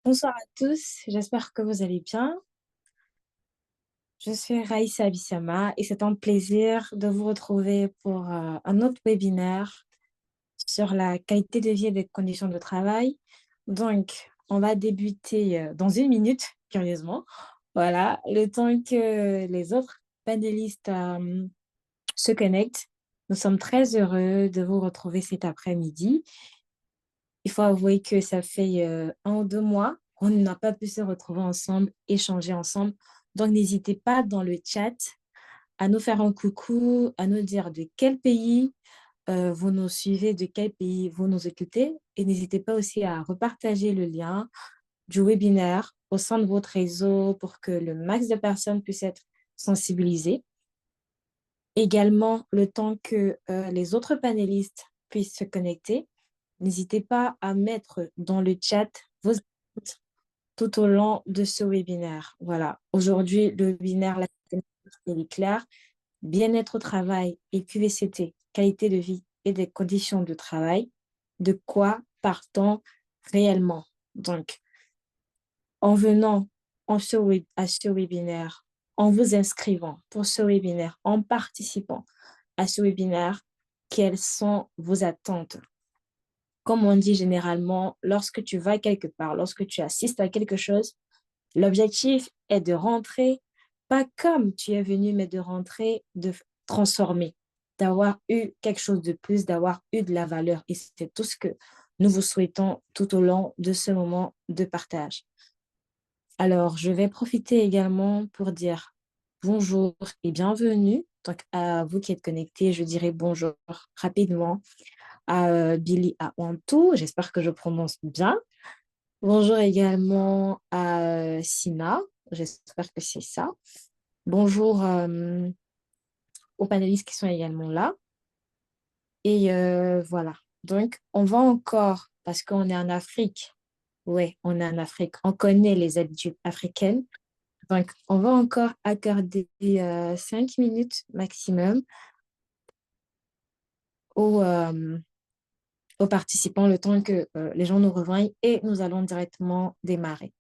Bonsoir à tous, j'espère que vous allez bien. Je suis Raïssa Abissama et c'est un plaisir de vous retrouver pour un autre webinaire sur la qualité de vie et des conditions de travail. Donc, on va débuter dans une minute, curieusement. Voilà, le temps que les autres panélistes se connectent. Nous sommes très heureux de vous retrouver cet après-midi. Il faut avouer que ça fait 1 ou 2 mois qu'on n'a pas pu se retrouver ensemble, échanger ensemble. Donc, n'hésitez pas dans le chat à nous faire un coucou, à nous dire de quel pays vous nous suivez, de quel pays vous nous écoutez. Et n'hésitez pas aussi à repartager le lien du webinaire au sein de votre réseau pour que le max de personnes puissent être sensibilisées. Également, le temps que les autres panélistes puissent se connecter, n'hésitez pas à mettre dans le chat vos attentes tout au long de ce webinaire. Voilà, aujourd'hui, le webinaire, la thématique est claire, bien-être au travail et QVCT, qualité de vie et des conditions de travail. De quoi part-on réellement? Donc, en venant à ce webinaire, en vous inscrivant pour ce webinaire, en participant à ce webinaire, quelles sont vos attentes? Comme on dit généralement, lorsque tu vas quelque part, lorsque tu assistes à quelque chose, l'objectif est de rentrer, pas comme tu es venu, mais de rentrer, de transformer, d'avoir eu quelque chose de plus, d'avoir eu de la valeur. Et c'est tout ce que nous vous souhaitons tout au long de ce moment de partage. Alors, je vais profiter également pour dire bonjour et bienvenue. Donc, à vous qui êtes connectés, je dirai bonjour rapidement à Billy Awantou. J'espère que je prononce bien. Bonjour également à Sina. J'espère que c'est ça. Bonjour aux panélistes qui sont également là. Et voilà. Donc, on va encore, parce qu'on est en Afrique, ouais, on est en Afrique, on connaît les habitudes africaines. Donc, on va encore accorder 5 minutes maximum aux, aux participants, le temps que les gens nous rejoignent et nous allons directement démarrer.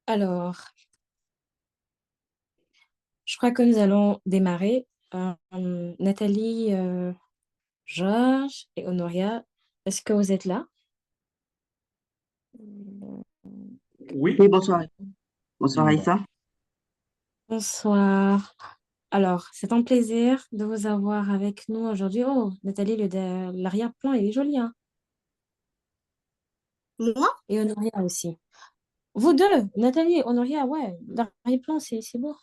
Alors, je crois que nous allons démarrer. Nathalie, Georges et Honoria, est-ce que vous êtes là? Oui, Oui, bonsoir. Bonsoir, Aïssa. Bonsoir. Alors, c'est un plaisir de vous avoir avec nous aujourd'hui. Oh, Nathalie, l'arrière-plan, il est joli, hein? Moi? Et Honoria aussi. Vous deux, Nathalie et Honoria, ouais, l'arrière-plan, c'est beau.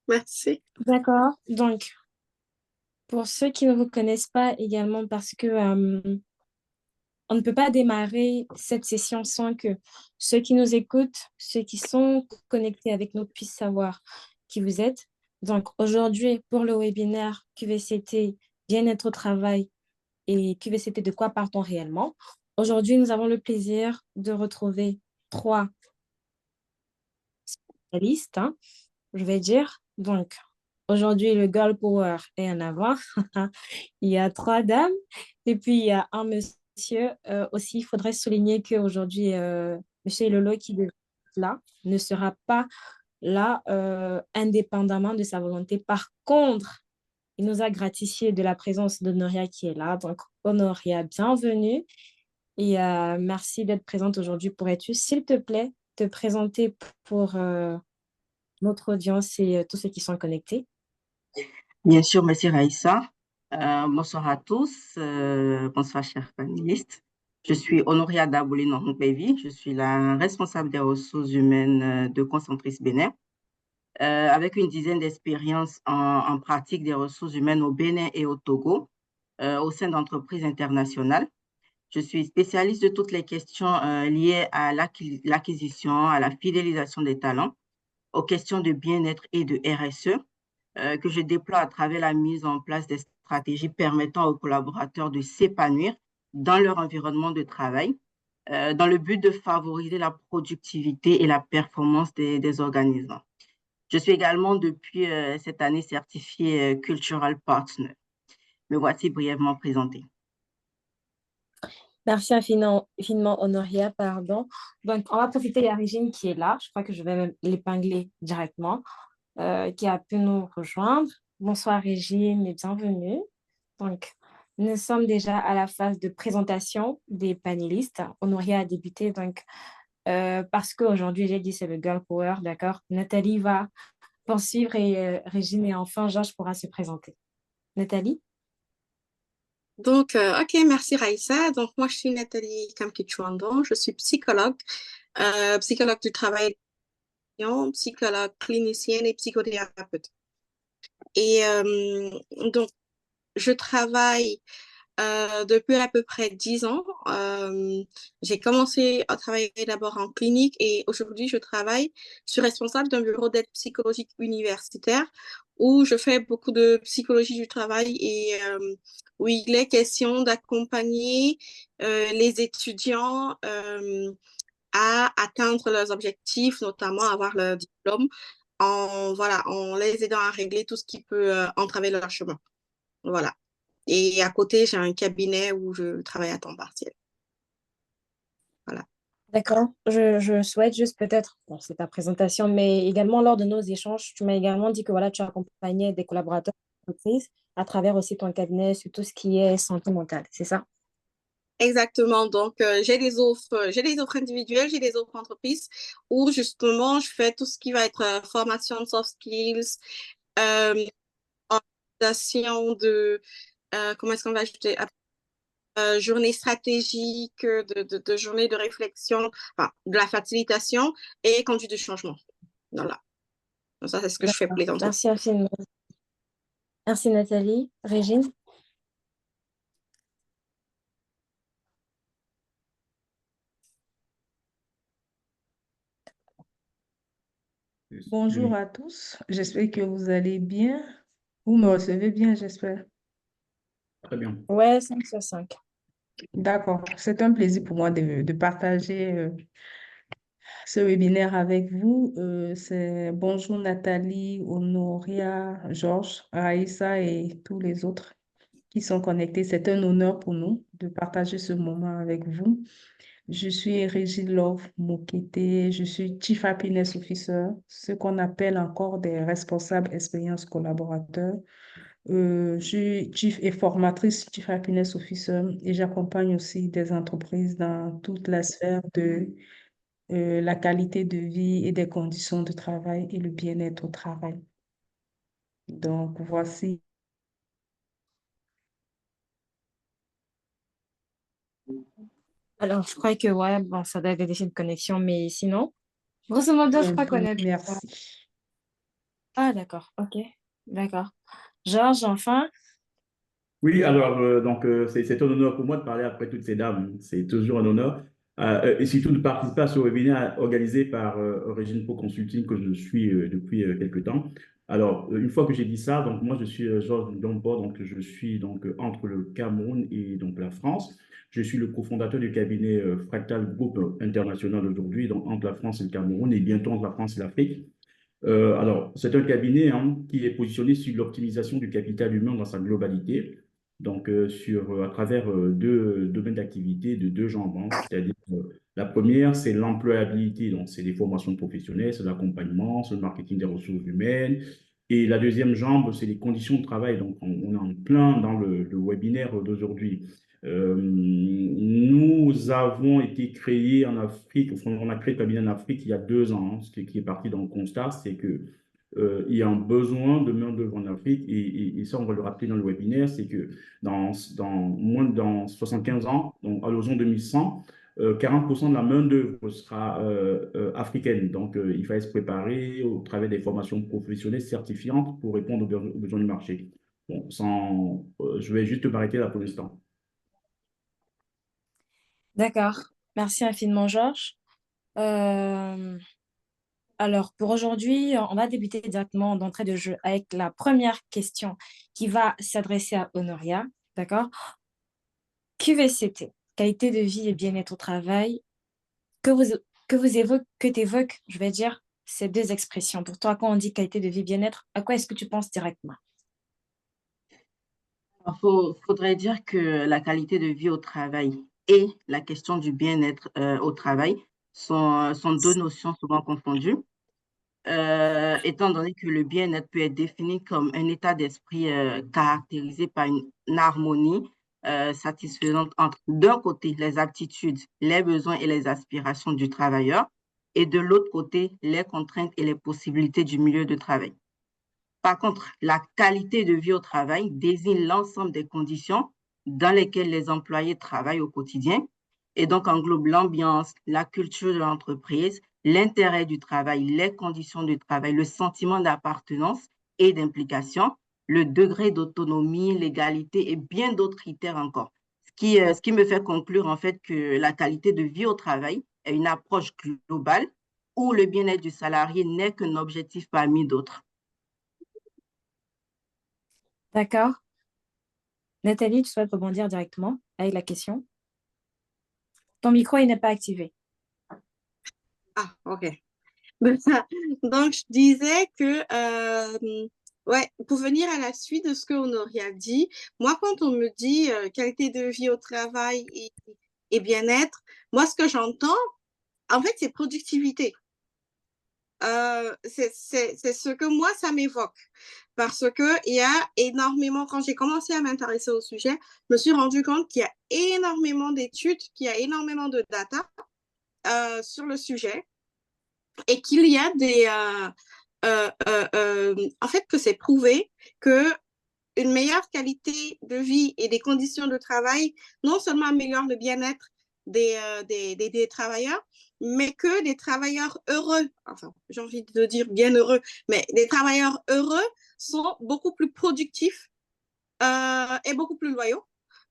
Merci. D'accord. Donc, pour ceux qui ne vous connaissent pas également, parce que on ne peut pas démarrer cette session sans que ceux qui nous écoutent, ceux qui sont connectés avec nous puissent savoir qui vous êtes. Donc, aujourd'hui, pour le webinaire QVCT, bien-être au travail et QVCT, de quoi partons réellement? Aujourd'hui, nous avons le plaisir de retrouver trois spécialistes, hein, je vais dire. Donc, aujourd'hui, le Girl Power est en avant. Il y a trois dames et puis il y a un monsieur. Aussi, il faudrait souligner qu'aujourd'hui, monsieur Lolo qui est là ne sera pas là indépendamment de sa volonté. Par contre, il nous a gratifié de la présence d'Honoria qui est là. Donc, Honoria, bienvenue et merci d'être présente aujourd'hui. Pourrais-tu, s'il te plaît, te présenter pour notre audience et tous ceux qui sont connectés? Bien sûr, merci Raïssa. Bonsoir à tous. Bonsoir, chers panélistes. Je suis Honoria Daboulino Nkbevi. Je suis la responsable des ressources humaines de Concentrice Bénin, avec une dizaine d'expériences en pratique des ressources humaines au Bénin et au Togo, au sein d'entreprises internationales. Je suis spécialiste de toutes les questions liées à l'acquisition, à la fidélisation des talents, aux questions de bien-être et de RSE, que je déploie à travers la mise en place des stratégies permettant aux collaborateurs de s'épanouir dans leur environnement de travail, dans le but de favoriser la productivité et la performance des organismes. Je suis également depuis cette année certifiée Cultural Partner. Me voici brièvement présentée. Merci infiniment, Honoria, pardon. Donc, on va profiter, il y a Régine qui est là. Je crois que je vais même l'épingler directement, qui a pu nous rejoindre. Bonsoir, Régine, et bienvenue. Donc, nous sommes déjà à la phase de présentation des panélistes. Honoria a débuté, donc, parce qu'aujourd'hui, j'ai dit c'est le Girl Power, d'accord? Nathalie va poursuivre et Régine et enfin Georges pourra se présenter. Nathalie? Donc, OK, merci Raïssa. Donc, moi, je suis Nathalie Kamkichwandon. Je suis psychologue, psychologue du travail, psychologue clinicienne et psychothérapeute. Et donc, je travaille depuis à peu près 10 ans. J'ai commencé à travailler d'abord en clinique et aujourd'hui, je suis responsable d'un bureau d'aide psychologique universitaire où je fais beaucoup de psychologie du travail et où il est question d'accompagner les étudiants à atteindre leurs objectifs, notamment avoir leur diplôme, voilà, en les aidant à régler tout ce qui peut entraver leur chemin. Voilà. Et à côté, j'ai un cabinet où je travaille à temps partiel. Voilà. D'accord. Je souhaite juste peut-être, bon, c'est ta présentation, mais également lors de nos échanges, tu m'as également dit que voilà, tu accompagnais des collaborateurs d'entreprise à travers aussi ton cabinet sur tout ce qui est santé mentale, c'est ça? Exactement. Donc, j'ai des offres individuelles, j'ai des offres entreprises où justement, je fais tout ce qui va être formation de soft skills, euh, organisation de, comment est-ce qu'on va ajouter, journée stratégique, de journée de réflexion, enfin, de la facilitation et conduite du changement. Voilà. Donc, ça, c'est ce que je fais pour D'accord. les entreprises. Merci infiniment. Merci Nathalie. Régine? bonjour à tous. J'espère que vous allez bien. Vous me recevez bien, j'espère. Très bien. Ouais, 5 sur 5. D'accord. C'est un plaisir pour moi de partager ce webinaire avec vous. C'est bonjour Nathalie, Honoria, Georges, Raïssa et tous les autres qui sont connectés. C'est un honneur pour nous de partager ce moment avec vous. Je suis Régine Love Mokete, je suis Chief Happiness Officer, ce qu'on appelle encore des responsables expérience collaborateurs. Je suis Chief et formatrice Chief Happiness Officer et j'accompagne aussi des entreprises dans toute la sphère de la qualité de vie et des conditions de travail et le bien-être au travail. Donc, voici. Alors, je crois que, ouais, bon, ça doit être des défis de connexion, mais sinon, grosso modo, je Un crois qu'on peu, a... merci. Ah, d'accord, ok, d'accord. Georges, enfin, Oui, alors, c'est un honneur pour moi de parler après toutes ces dames. C'est toujours un honneur. Et surtout de participer à ce webinaire organisé par Origine Pro Consulting que je suis depuis quelques temps. Alors, une fois que j'ai dit ça, donc moi, je suis Georges Ndombo, donc je suis donc entre le Cameroun et donc la France. Je suis le cofondateur du cabinet Fractal Group International aujourd'hui, donc entre la France et le Cameroun, et bientôt entre la France et l'Afrique. Alors, c'est un cabinet qui est positionné sur l'optimisation du capital humain dans sa globalité, donc à travers deux domaines d'activité de deux jambes, c'est-à-dire la première, c'est l'employabilité, donc c'est les formations professionnelles, c'est l'accompagnement, c'est le marketing des ressources humaines, et la deuxième jambe, c'est les conditions de travail, donc on est en plein dans le webinaire d'aujourd'hui. Nous avons été créés en Afrique, enfin, on a créé le cabinet en Afrique il y a 2 ans. Ce qui est parti dans le constat, c'est que il y a un besoin de main-d'œuvre en Afrique, et ça, on va le rappeler dans le webinaire, c'est que dans 75 ans, donc à l'horizon 2100, 40% de la main-d'œuvre sera africaine. Donc, il fallait se préparer au travers des formations professionnelles certifiantes pour répondre aux besoins du marché. Bon, je vais juste m'arrêter là pour l'instant. d'accord. Merci infiniment, Georges. Euh, alors, pour aujourd'hui, on va débuter directement d'entrée de jeu avec la première question qui va s'adresser à Honoria, d'accord? QVCT, qualité de vie et bien-être au travail, que vous, que t'évoques, je vais dire, ces deux expressions. Pour toi, quand on dit qualité de vie, bien-être, à quoi est-ce que tu penses directement? Faudrait dire que la qualité de vie au travail et la question du bien-être au travail sont deux notions souvent confondues, étant donné que le bien-être peut être défini comme un état d'esprit caractérisé par une harmonie satisfaisante entre, d'un côté, les aptitudes, les besoins et les aspirations du travailleur, et de l'autre côté, les contraintes et les possibilités du milieu de travail. Par contre, la qualité de vie au travail désigne l'ensemble des conditions dans lesquelles les employés travaillent au quotidien et donc englobe l'ambiance, la culture de l'entreprise, l'intérêt du travail, les conditions du travail, le sentiment d'appartenance et d'implication, le degré d'autonomie, l'égalité et bien d'autres critères encore. Ce qui me fait conclure en fait que la qualité de vie au travail est une approche globale où le bien-être du salarié n'est qu'un objectif parmi d'autres. D'accord. Nathalie, tu souhaites rebondir directement avec la question? Ton micro, il n'est pas activé. Ah, ok. Donc, je disais que, ouais, pour venir à la suite de ce que Honoria dit, moi, quand on me dit qualité de vie au travail et bien-être, moi, ce que j'entends, en fait, c'est productivité. C'est ce que moi, ça m'évoque. Parce que il y a énormément, quand j'ai commencé à m'intéresser au sujet, je me suis rendu compte qu'il y a énormément d'études, qu'il y a énormément de data sur le sujet et qu'il y a en fait, que c'est prouvé que une meilleure qualité de vie et des conditions de travail non seulement améliorent le bien-être des travailleurs, mais que des travailleurs heureux, enfin, j'ai envie de dire bien heureux, mais des travailleurs heureux sont beaucoup plus productifs et beaucoup plus loyaux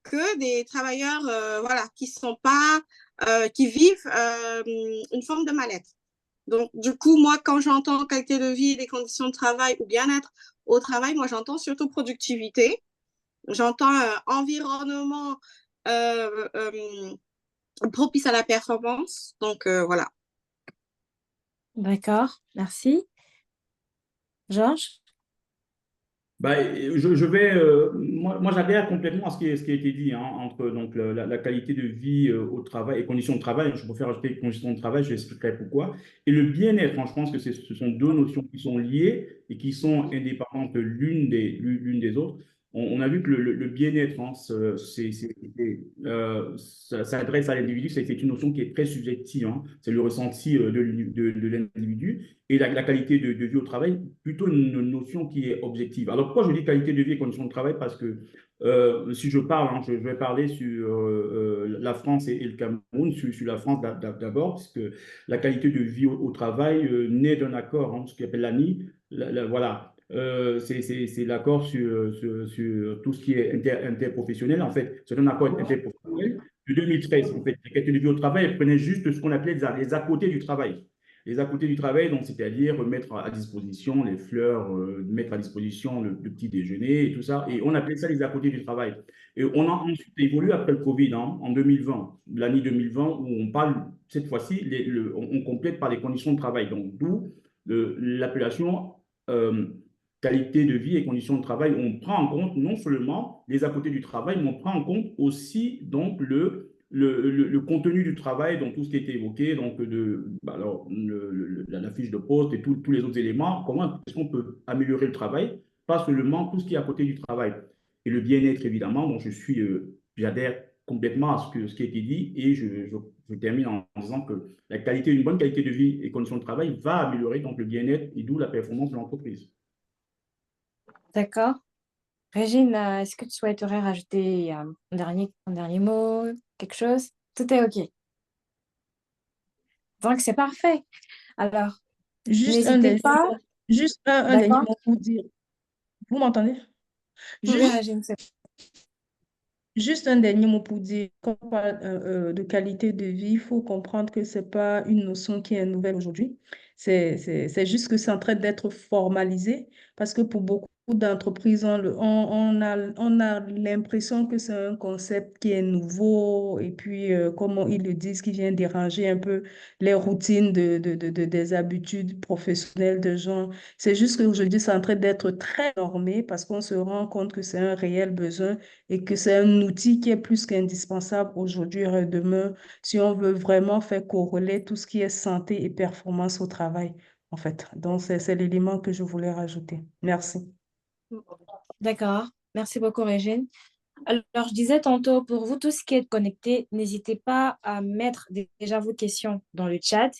que des travailleurs voilà, qui sont pas, qui vivent une forme de mal-être. Donc, du coup, moi, quand j'entends qualité de vie, des conditions de travail ou bien-être au travail, moi, j'entends surtout productivité. J'entends environnement propice à la performance. Donc, voilà. D'accord, merci. Georges? Bah, moi, moi j'adhère complètement à ce qui a été dit, hein, entre donc, la qualité de vie au travail et conditions de travail. Je préfère ajouter conditions de travail, je expliquerai pourquoi. Et le bien-être, hein, je pense que ce sont deux notions qui sont liées et qui sont indépendantes l'une des autres. On a vu que le bien-être, hein, ça s'adresse à l'individu, c'est une notion qui est très subjective, hein. C'est le ressenti de l'individu. Et la qualité de vie au travail, plutôt une notion qui est objective. Alors, pourquoi je dis qualité de vie et conditions de travail? Parce que si je parle, hein, je vais parler sur la France et le Cameroun, sur la France d'abord, puisque la qualité de vie au travail naît d'un accord, hein, ce qu'on appelle l'ANI. Voilà. C'est l'accord sur tout ce qui est interprofessionnel. En fait, c'est un accord interprofessionnel de 2013. En fait, la qualité de vie au travail prenait juste ce qu'on appelait les à côté du travail. Les à côté du travail, donc c'est-à-dire mettre à disposition les fleurs, mettre à disposition le petit déjeuner et tout ça. Et on appelait ça les à côté du travail. Et on a ensuite évolué après le Covid, hein, en 2020, l'année 2020, où on parle, cette fois-ci, on complète par les conditions de travail. Donc, d'où l'appellation qualité de vie et conditions de travail. On prend en compte non seulement les à côté du travail, mais on prend en compte aussi donc le contenu du travail, donc tout ce qui a été évoqué, donc alors, la fiche de poste et tous les autres éléments, comment est-ce qu'on peut améliorer le travail, pas seulement tout ce qui est à côté du travail. Et le bien-être, évidemment, donc j'adhère complètement à ce qui a été dit et je termine en disant que une bonne qualité de vie et conditions de travail va améliorer donc le bien-être et d'où la performance de l'entreprise. D'accord. Régine, est-ce que tu souhaiterais rajouter un dernier mot, quelque chose? Tout est OK. Donc, c'est parfait. Alors, Juste un n'hésitez dernier pas. mot, juste un dernier D'accord? mot pour dire. Vous m'entendez? Oui, Juste, Régine, c'est juste un dernier mot pour dire, quand on parle de qualité de vie, il faut comprendre que ce n'est pas une notion qui est nouvelle aujourd'hui. C'est juste que c'est en train d'être formalisé parce que pour beaucoup d'entreprises, on a l'impression que c'est un concept qui est nouveau et puis, comme ils le disent, qui vient déranger un peu les routines des habitudes professionnelles de gens. C'est juste qu'aujourd'hui, c'est en train d'être très normé parce qu'on se rend compte que c'est un réel besoin et que c'est un outil qui est plus qu'indispensable aujourd'hui et demain si on veut vraiment faire corréler tout ce qui est santé et performance au travail, en fait. Donc, c'est l'élément que je voulais rajouter. Merci. d'accord. Merci beaucoup, Régine. Alors, je disais tantôt, pour vous tous qui êtes connectés, n'hésitez pas à mettre déjà vos questions dans le chat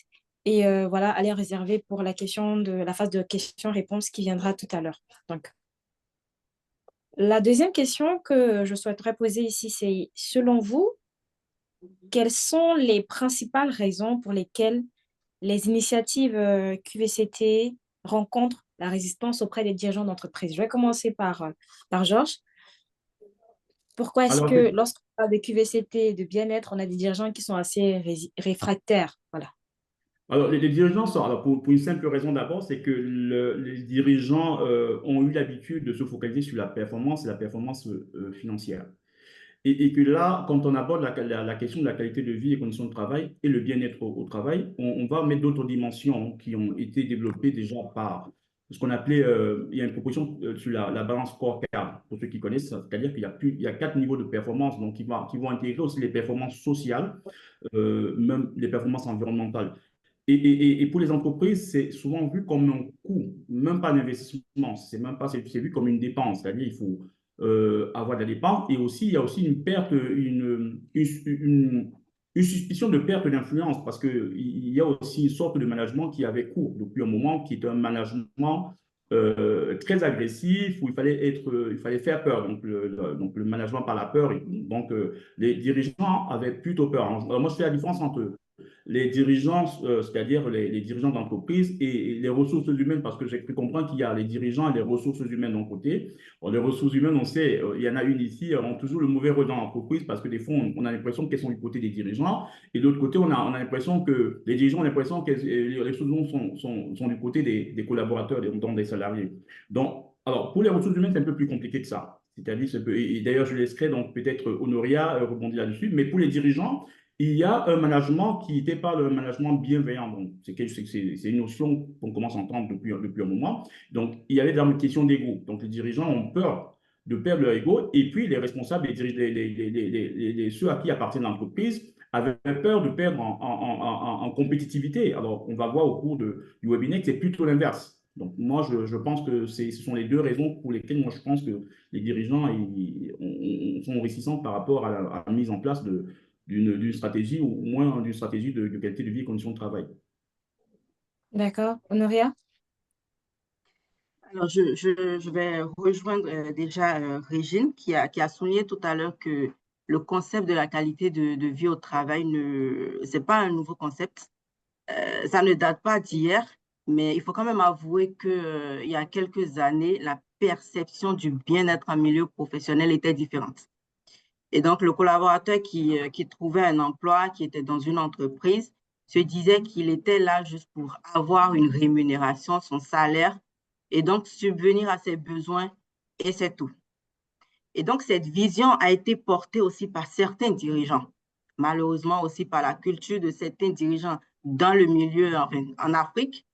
et voilà, à les réserver pour la phase de questions-réponses qui viendra tout à l'heure. Donc, la deuxième question que je souhaiterais poser ici, c'est selon vous, quelles sont les principales raisons pour lesquelles les initiatives QVCT rencontrent la résistance auprès des dirigeants d'entreprise? Je vais commencer par Georges. Pourquoi est-ce Alors, que lorsqu'on parle de QVCT, de bien-être, on a des dirigeants qui sont assez réfractaires? Voilà. Alors, les dirigeants sont, alors pour une simple raison d'abord, c'est que les dirigeants ont eu l'habitude de se focaliser sur la performance et la performance financière. Et que là, quand on aborde la question de la qualité de vie et conditions de travail et le bien-être au travail, on va mettre d'autres dimensions qui ont été développées déjà par ce qu'on appelait, il y a une proposition sur la balance scorecard, pour ceux qui connaissent, c'est-à-dire il y a 4 niveaux de performance donc, qui vont intégrer aussi les performances sociales, même les performances environnementales. Et pour les entreprises, c'est souvent vu comme un coût, même pas d'investissement, c'est vu comme une dépense, c'est-à-dire il faut avoir de la dépense et aussi il y a aussi une perte, une suspicion de perte d'influence parce qu'il y a aussi une sorte de management qui avait cours depuis un moment, qui est un management très agressif où il fallait faire peur, donc le management par la peur, donc les dirigeants avaient plutôt peur. Alors, moi, je fais la différence entre les dirigeants, c'est-à-dire les dirigeants d'entreprise et les ressources humaines, parce que j'ai cru comprendre qu'il y a les dirigeants et les ressources humaines d'un côté. Bon, les ressources humaines, on sait, il y en a une ici, ont toujours le mauvais rôle dans l'entreprise parce que des fois, on a l'impression qu'elles sont du côté des dirigeants et de l'autre côté, on a l'impression que les dirigeants ont l'impression que les ressources humaines sont du côté des collaborateurs, donc des salariés. Donc, alors, pour les ressources humaines, c'est un peu plus compliqué que ça. C'est-à-dire, et d'ailleurs, je laisserai donc peut-être Honoria rebondir là-dessus, mais pour les dirigeants, il y a un management qui n'était pas le management bienveillant. Donc, c'est une notion qu'on commence à entendre depuis un moment. Donc, il y avait des questions d'ego. Donc, les dirigeants ont peur de perdre leur ego. Et puis, les responsables, ceux à qui appartient l'entreprise, avaient peur de perdre en compétitivité. Alors, on va voir au cours du webinaire que c'est plutôt l'inverse. Donc, moi, je pense que ce sont les deux raisons pour lesquelles moi, je pense que les dirigeants sont réticents par rapport à la mise en place d'une stratégie, ou au moins d'une stratégie de qualité de vie et conditions de travail. D'accord. Honoria? Alors, je vais rejoindre déjà Régine qui a souligné tout à l'heure que le concept de la qualité de vie au travail, c'est pas un nouveau concept. Ça ne date pas d'hier, mais il faut quand même avouer que, il y a quelques années, la perception du bien-être en milieu professionnel était différente. Et donc, le collaborateur qui trouvait un emploi, qui était dans une entreprise, se disait qu'il était là juste pour avoir une rémunération, son salaire, et donc subvenir à ses besoins, et c'est tout. Et donc, cette vision a été portée aussi par certains dirigeants, malheureusement aussi par la culture de certains dirigeants dans le milieu, enfin, en Afrique,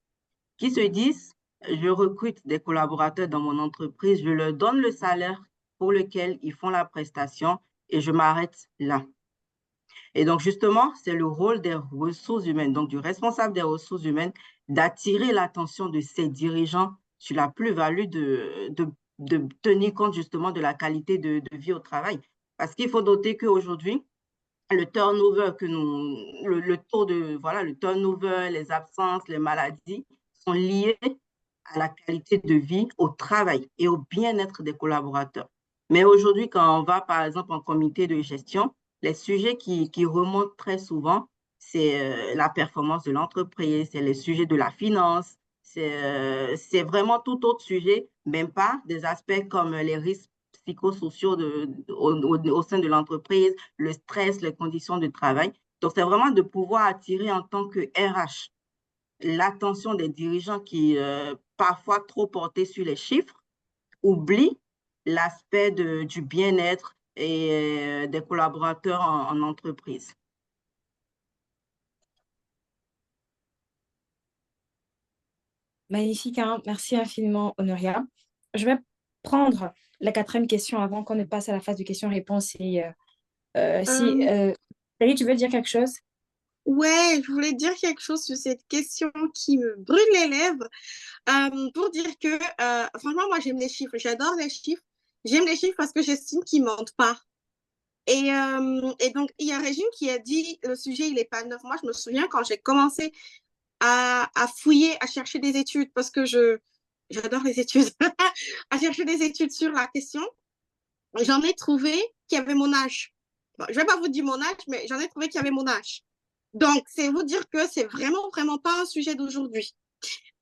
qui se disent, je recrute des collaborateurs dans mon entreprise, je leur donne le salaire pour lequel ils font la prestation et je m'arrête là. Et donc, justement, c'est le rôle des ressources humaines, donc du responsable des ressources humaines, d'attirer l'attention de ces dirigeants sur la plus-value de tenir compte justement de la qualité de vie au travail. Parce qu'il faut noter qu'aujourd'hui, le turnover le taux de, voilà, le turnover, les absences, les maladies sont liés à la qualité de vie au travail et au bien-être des collaborateurs. Mais aujourd'hui, quand on va, par exemple, en comité de gestion, les sujets qui remontent très souvent, c'est la performance de l'entreprise, c'est les sujets de la finance, c'est vraiment tout autre sujet, même pas des aspects comme les risques psychosociaux au sein de l'entreprise, le stress, les conditions de travail. Donc, c'est vraiment de pouvoir attirer en tant que RH l'attention des dirigeants qui, parfois trop portés sur les chiffres, oublient l'aspect du bien-être et des collaborateurs en entreprise. Magnifique, hein? Merci infiniment, Honoria. Je vais prendre la quatrième question avant qu'on ne passe à la phase de questions-réponses. Et si, Sally, tu veux dire quelque chose? Ouais, je voulais dire quelque chose sur cette question qui me brûle les lèvres. Pour dire que, franchement, moi, j'aime les chiffres. J'adore les chiffres. J'aime les chiffres parce que j'estime qu'ils ne mentent pas. Et donc, il y a Régine qui a dit, le sujet, il n'est pas neuf. Moi, je me souviens quand j'ai commencé à fouiller, à chercher des études, parce que j'adore les études, à chercher des études sur la question, j'en ai trouvé qui avaient mon âge. Bon, je ne vais pas vous dire mon âge, mais j'en ai trouvé qui avaient mon âge. Donc, c'est vous dire que c'est vraiment, vraiment pas un sujet d'aujourd'hui.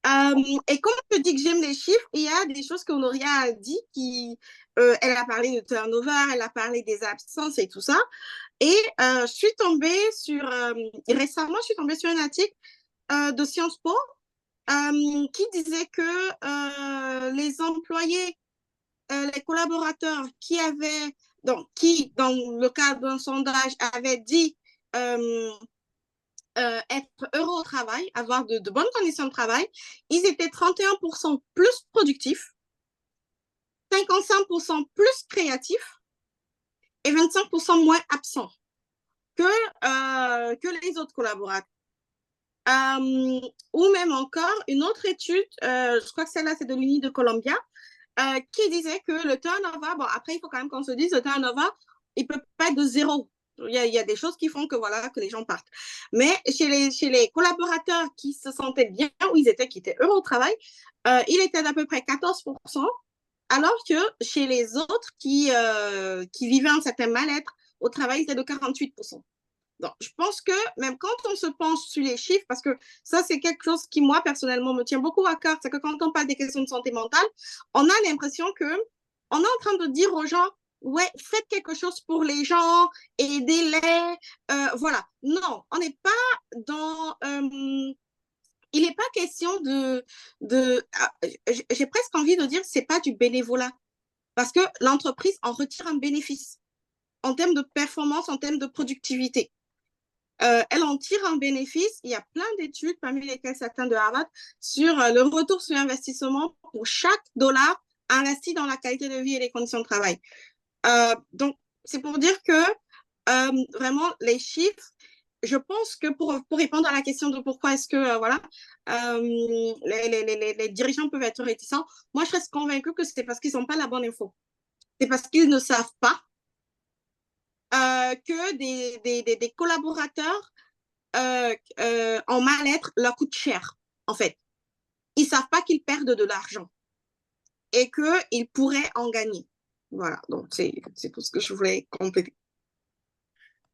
Et comme je dis que j'aime les chiffres, il y a des choses qu'Honoria a dit elle a parlé de turnover, elle a parlé des absences et tout ça. Et je suis tombée récemment, je suis tombée sur un article de Sciences Po qui disait que les employés, les collaborateurs qui, dans le cadre d'un sondage, avaient dit être heureux au travail, avoir de bonnes conditions de travail, ils étaient 31% plus productifs, 55% plus créatifs et 25% moins absents que les autres collaborateurs. Ou même encore une autre étude, je crois que celle-là c'est de l'Uni de Columbia, qui disait que le turnover, bon après il faut quand même qu'on se dise, le turnover, il peut pas être de zéro. Il y a des choses qui font que voilà que les gens partent. Mais chez les collaborateurs qui se sentaient bien, qui étaient heureux au travail, il était d'à peu près 14%, alors que chez les autres qui vivaient un certain mal-être au travail, c'était de 48%. Donc, je pense que même quand on se penche sur les chiffres, parce que ça, c'est quelque chose qui, moi, personnellement, me tient beaucoup à cœur, c'est que quand on parle des questions de santé mentale, on a l'impression qu'on est en train de dire aux gens, ouais, faites quelque chose pour les gens, aidez-les, voilà. Non, on n'est pas dans... il n'est pas question j'ai presque envie de dire, c'est pas du bénévolat, parce que l'entreprise en retire un bénéfice en termes de performance, en termes de productivité. Elle en tire un bénéfice. Il y a plein d'études, parmi lesquelles certains de Harvard, sur le retour sur investissement pour chaque dollar investi dans la qualité de vie et les conditions de travail. Donc, c'est pour dire que vraiment, les chiffres, je pense que pour répondre à la question de pourquoi est-ce que les dirigeants peuvent être réticents, moi, je reste convaincue que c'est parce qu'ils n'ont pas la bonne info. C'est parce qu'ils ne savent pas que des collaborateurs en mal-être leur coûtent cher, en fait. Ils ne savent pas qu'ils perdent de l'argent et qu'ils pourraient en gagner. Voilà, donc c'est tout ce que je voulais compléter.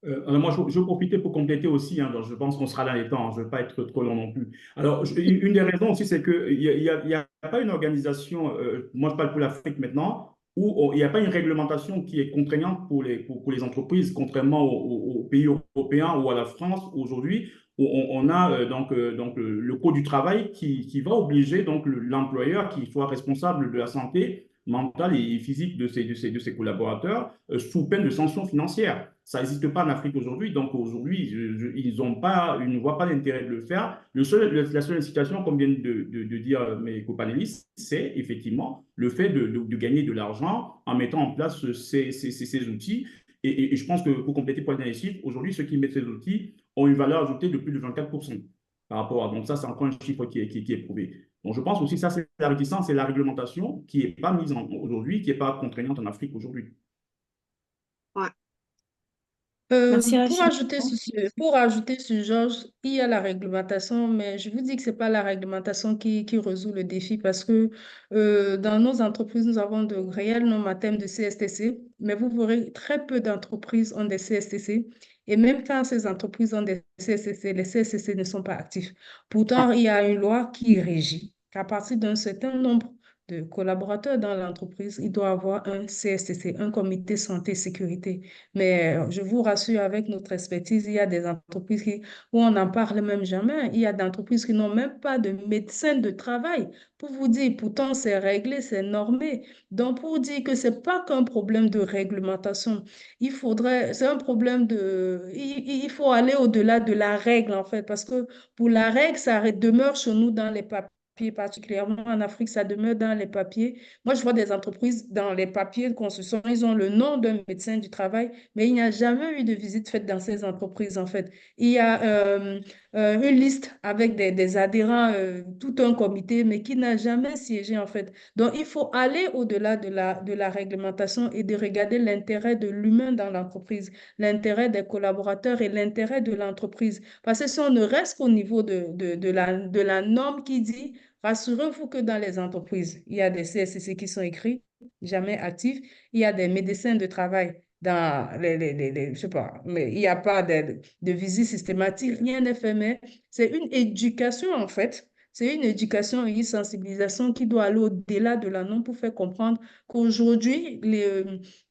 Alors moi, je vais profiter pour compléter aussi. Hein, donc je pense qu'on sera dans les temps. Hein, je ne veux pas être trop long non plus. Alors, une des raisons aussi, c'est qu'il n'y a pas une organisation, moi je parle pour l'Afrique maintenant, où il n'y a pas une réglementation qui est contraignante pour les entreprises, contrairement aux pays européens ou à la France aujourd'hui, où on a donc le Code du travail qui va obliger donc l'employeur qui soit responsable de la santé mentale et physique de ses collaborateurs sous peine de sanctions financières. Ça n'existe pas en Afrique aujourd'hui. Donc aujourd'hui, ils ne voient pas l'intérêt de le faire. La seule incitation, comme viennent de dire mes copanélistes, c'est effectivement le fait de gagner de l'argent en mettant en place ces outils. Et je pense que pour compléter pour les chiffres, aujourd'hui, ceux qui mettent ces outils ont une valeur ajoutée de plus de 24% par rapport à. Donc ça, c'est encore un chiffre qui est prouvé. Donc je pense aussi que ça, c'est la réticence et la réglementation qui n'est pas mise aujourd'hui, qui n'est pas contraignante en Afrique aujourd'hui. Ouais. Merci, Pour Rachid. ajouter sur Georges, il y a la réglementation, mais je vous dis que ce n'est pas la réglementation qui résout le défi parce que dans nos entreprises, nous avons de réels normes à thème de CSTC, mais vous verrez très peu d'entreprises ont des CSTC. Et même quand ces entreprises ont des CSTC, les CSTC ne sont pas actifs. Pourtant, il y a une loi qui régit qu'à partir d'un certain nombre de collaborateurs dans l'entreprise, il doit avoir un CSTC, un comité santé-sécurité. Mais je vous rassure, avec notre expertise, il y a des entreprises où on n'en parle même jamais. Il y a des entreprises qui n'ont même pas de médecin de travail. Pour vous dire, pourtant, c'est réglé, c'est normé. Donc, pour dire que ce n'est pas qu'un problème de réglementation, c'est un problème il faut aller au-delà de la règle, en fait, parce que pour la règle, ça demeure chez nous dans les papiers, particulièrement en Afrique, ça demeure dans les papiers. Moi, je vois des entreprises dans les papiers de construction, ils ont le nom d'un médecin du travail, mais il n'y a jamais eu de visite faite dans ces entreprises, en fait. Il y a une liste avec des adhérents, tout un comité, mais qui n'a jamais siégé, en fait. Donc, il faut aller au-delà de la réglementation et de regarder l'intérêt de l'humain dans l'entreprise, l'intérêt des collaborateurs et l'intérêt de l'entreprise. Parce que si on ne reste qu'au niveau de la norme qui dit, rassurez-vous que dans les entreprises, il y a des CSCC qui sont écrits, jamais actifs, il y a des médecins de travail dans je sais pas, mais il n'y a pas de visite systématique, rien n'est fait, mais c'est une éducation en fait. C'est une éducation et une sensibilisation qui doit aller au-delà de la norme pour faire comprendre qu'aujourd'hui,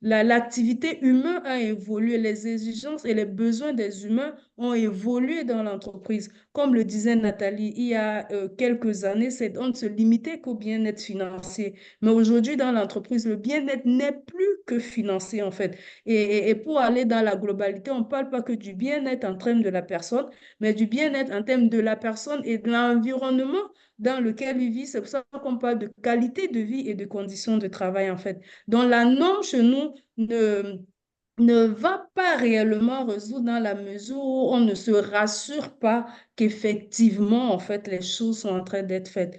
l'activité humaine a évolué, les exigences et les besoins des humains ont évolué dans l'entreprise. Comme le disait Nathalie, il y a quelques années, on ne se limitait qu'au bien-être financier. Mais aujourd'hui, dans l'entreprise, le bien-être n'est plus que financier, en fait. Et pour aller dans la globalité, on ne parle pas que du bien-être en termes de la personne, mais du bien-être en termes de la personne et de l'environnement dans lequel il vit. C'est pour ça qu'on parle de qualité de vie et de conditions de travail, en fait. Donc, la norme chez nous ne va pas réellement résoudre dans la mesure où on ne se rassure pas qu'effectivement, en fait, les choses sont en train d'être faites.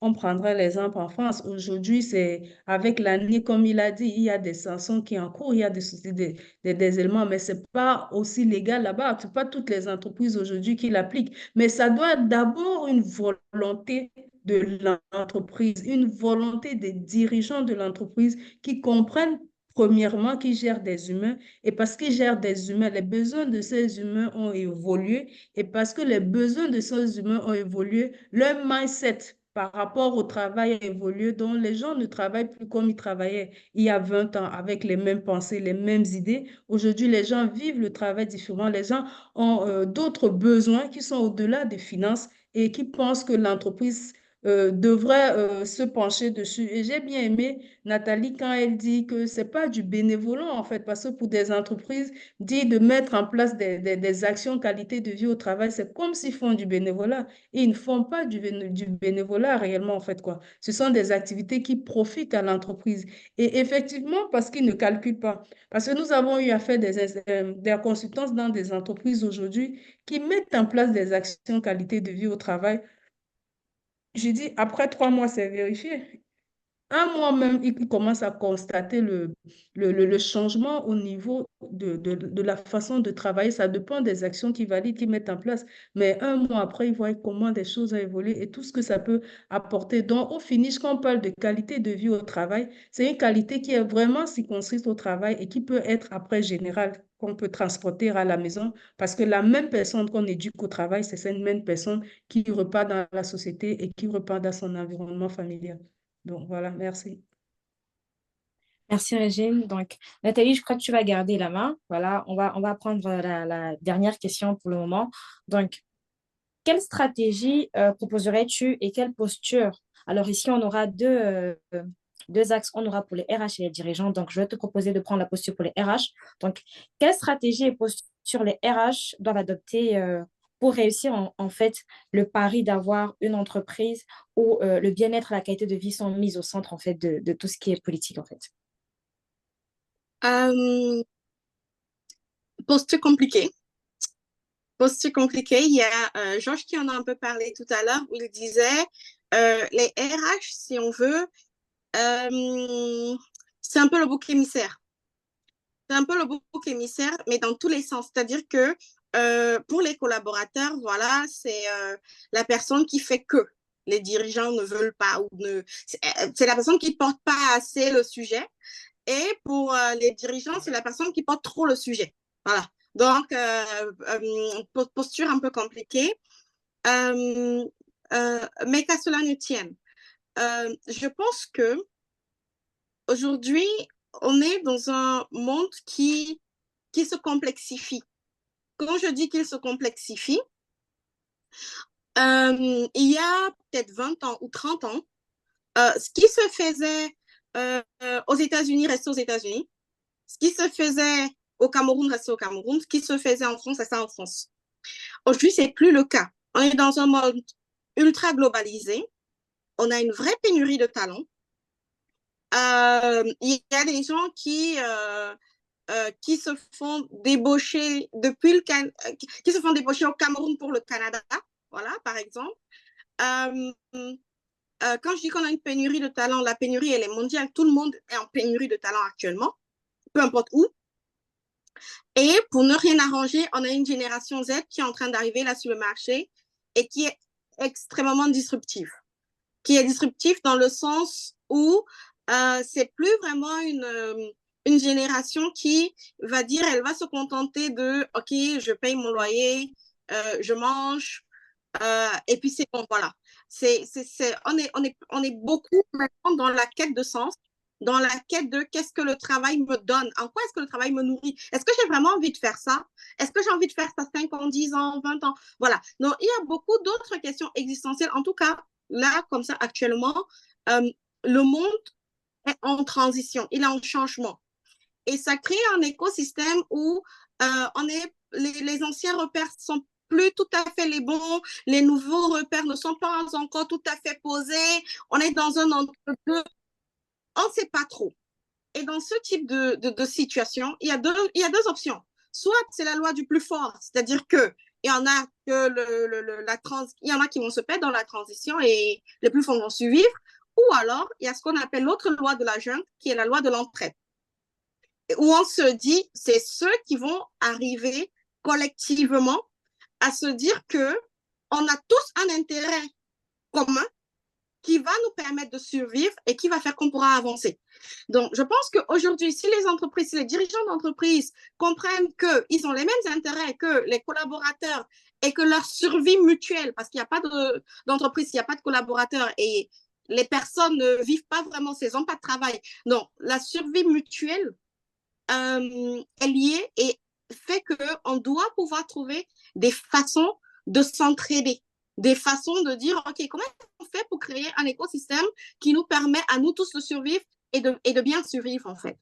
On prendrait l'exemple en France. Aujourd'hui, c'est avec l'année, comme il a dit, il y a des sanctions qui encourent, il y a des éléments, mais ce n'est pas aussi légal là-bas. Ce n'est pas toutes les entreprises aujourd'hui qui l'appliquent. Mais ça doit être d'abord une volonté de l'entreprise, une volonté des dirigeants de l'entreprise qui comprennent premièrement, qui gèrent des humains. Et parce qu'ils gèrent des humains, les besoins de ces humains ont évolué. Et parce que les besoins de ces humains ont évolué, leur mindset par rapport au travail a évolué. Donc, les gens ne travaillent plus comme ils travaillaient il y a 20 ans, avec les mêmes pensées, les mêmes idées. Aujourd'hui, les gens vivent le travail différemment. Les gens ont d'autres besoins qui sont au-delà des finances et qui pensent que l'entreprise devrait se pencher dessus. Et j'ai bien aimé Nathalie quand elle dit que c'est pas du bénévolat en fait, parce que pour des entreprises, dit de mettre en place des actions qualité de vie au travail, c'est comme s'ils font du bénévolat. Et ils ne font pas du bénévolat réellement en fait quoi. Ce sont des activités qui profitent à l'entreprise. Et effectivement, parce qu'ils ne calculent pas. Parce que nous avons eu à faire des consultances dans des entreprises aujourd'hui qui mettent en place des actions qualité de vie au travail. J'ai dit, après 3 mois, c'est vérifié. Un mois même, il commence à constater le changement au niveau de la façon de travailler. Ça dépend des actions qu'ils valident, qu'ils mettent en place. Mais un mois après, ils voient comment des choses ont évolué et tout ce que ça peut apporter. Donc, au finish, quand on parle de qualité de vie au travail, c'est une qualité qui est vraiment circonscrite au travail et qui peut être après générale, qu'on peut transporter à la maison. Parce que la même personne qu'on éduque au travail, c'est cette même personne qui repart dans la société et qui repart dans son environnement familial. Donc voilà, merci. Merci Régine. Donc, Nathalie, je crois que tu vas garder la main. Voilà, on va prendre la dernière question pour le moment. Donc, quelle stratégie proposerais-tu et quelle posture? Alors ici, on aura deux axes. On aura pour les RH et les dirigeants. Donc, je vais te proposer de prendre la posture pour les RH. Donc, quelle stratégie et posture les RH doivent adopter pour réussir en fait le pari d'avoir une entreprise où le bien-être et la qualité de vie sont mis au centre en fait de tout ce qui est politique en fait. Posture compliquée. Posture compliquée. Il y a Georges qui en a un peu parlé tout à l'heure où il disait les RH, si on veut, c'est un peu le bouc émissaire. C'est un peu le bouc émissaire, mais dans tous les sens. C'est-à-dire que pour les collaborateurs, voilà, c'est la personne qui fait que les dirigeants ne veulent pas ou c'est la personne qui ne porte pas assez le sujet. Et pour les dirigeants, c'est la personne qui porte trop le sujet. Voilà. Donc, posture un peu compliquée. Mais qu'à cela ne tienne. Je pense que aujourd'hui, on est dans un monde qui se complexifie. Quand je dis qu'il se complexifie, il y a peut-être 20 ans ou 30 ans, ce qui se faisait aux États-Unis restait aux États-Unis. Ce qui se faisait au Cameroun restait au Cameroun. Ce qui se faisait en France restait en France. Aujourd'hui, ce n'est plus le cas. On est dans un monde ultra globalisé. On a une vraie pénurie de talents. Il y a des gens qui se font débaucher qui se font débaucher au Cameroun pour le Canada, voilà, par exemple. Quand je dis qu'on a une pénurie de talent, la pénurie, elle est mondiale. Tout le monde est en pénurie de talent actuellement, peu importe où. Et pour ne rien arranger, on a une génération Z qui est en train d'arriver là sur le marché et qui est extrêmement disruptive. Qui est disruptive dans le sens où c'est plus vraiment une génération qui va dire, elle va se contenter de, OK, je paye mon loyer, je mange, et puis c'est bon, voilà. On est beaucoup maintenant dans la quête de sens, dans la quête de qu'est-ce que le travail me donne, en quoi est-ce que le travail me nourrit, est-ce que j'ai vraiment envie de faire ça, est-ce que j'ai envie de faire ça 5 ans, 10 ans, 20 ans, voilà. Donc, il y a beaucoup d'autres questions existentielles, en tout cas, là, comme ça, actuellement, le monde est en transition, il est en changement. Et ça crée un écosystème où les anciens repères sont plus tout à fait les bons, les nouveaux repères ne sont pas encore tout à fait posés, on est dans un entre-deux, on ne sait pas trop. Et dans ce type de situation, il y a deux options. Soit c'est la loi du plus fort, c'est-à-dire que il y en a il y en a qui vont se perdre dans la transition et les plus forts vont survivre, ou alors il y a ce qu'on appelle l'autre loi de la jungle, qui est la loi de l'entraide, où on se dit, c'est ceux qui vont arriver collectivement à se dire que on a tous un intérêt commun qui va nous permettre de survivre et qui va faire qu'on pourra avancer. Donc, je pense qu'aujourd'hui, si les entreprises, si les dirigeants d'entreprise comprennent qu'ils ont les mêmes intérêts que les collaborateurs et que leur survie mutuelle, parce qu'il n'y a pas d'entreprise, il n'y a pas de collaborateurs et les personnes ne vivent pas vraiment, elles n'ont pas de travail. Donc, la survie mutuelle est liée et fait qu'on doit pouvoir trouver des façons de s'entraider. des façons de dire, OK, comment on fait pour créer un écosystème qui nous permet à nous tous de survivre et de bien survivre, en fait.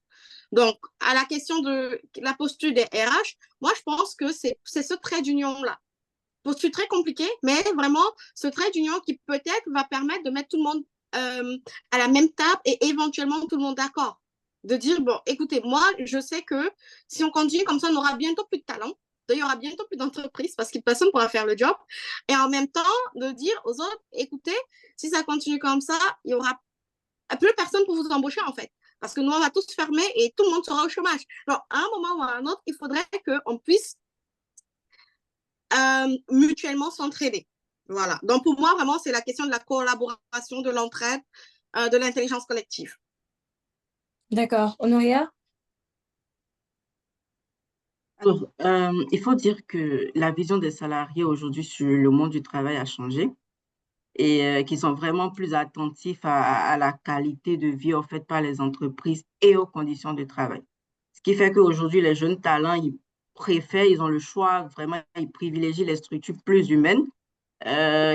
Donc, à la question de la posture des RH, moi, je pense que c'est ce trait d'union-là. Posture très compliquée, mais vraiment ce trait d'union qui peut-être va permettre de mettre tout le monde à la même table et éventuellement tout le monde d'accord. De dire, bon, écoutez, moi, je sais que si on continue comme ça, on aura bientôt plus de talent. Il y aura bientôt plus d'entreprises parce que personne ne pourra faire le job. Et en même temps, de dire aux autres, écoutez, si ça continue comme ça, il y aura plus personne pour vous embaucher, en fait. Parce que nous, on va tous fermer et tout le monde sera au chômage. Alors, à un moment ou à un autre, il faudrait qu'on puisse mutuellement s'entraider. Voilà. Donc, pour moi, vraiment, c'est la question de la collaboration, de l'entraide, de l'intelligence collective. D'accord. Honoria? Alors, il faut dire que la vision des salariés aujourd'hui sur le monde du travail a changé et qu'ils sont vraiment plus attentifs à la qualité de vie offerte par les entreprises et aux conditions de travail. Ce qui fait qu'aujourd'hui, les jeunes talents, ils préfèrent, ils ont le choix, vraiment, ils privilégient les structures plus humaines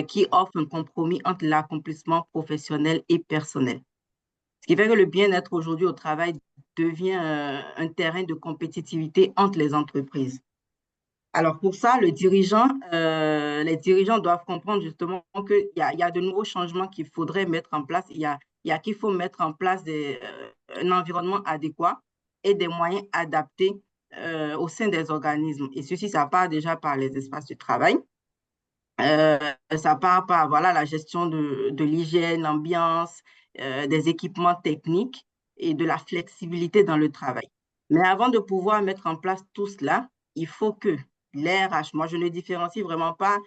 qui offrent un compromis entre l'accomplissement professionnel et personnel. Ce qui fait que le bien-être aujourd'hui au travail devient un terrain de compétitivité entre les entreprises. Alors pour ça, les dirigeants doivent comprendre justement qu'il y a de nouveaux changements qu'il faudrait mettre en place. Qu'il faut mettre en place un environnement adéquat et des moyens adaptés au sein des organismes. Et ceci, ça part déjà par les espaces de travail. Euh, Ça part par voilà, la gestion de l'hygiène, l'ambiance, des équipements techniques et de la flexibilité dans le travail. Mais avant de pouvoir mettre en place tout cela, il faut que les RH, moi je ne différencie vraiment pas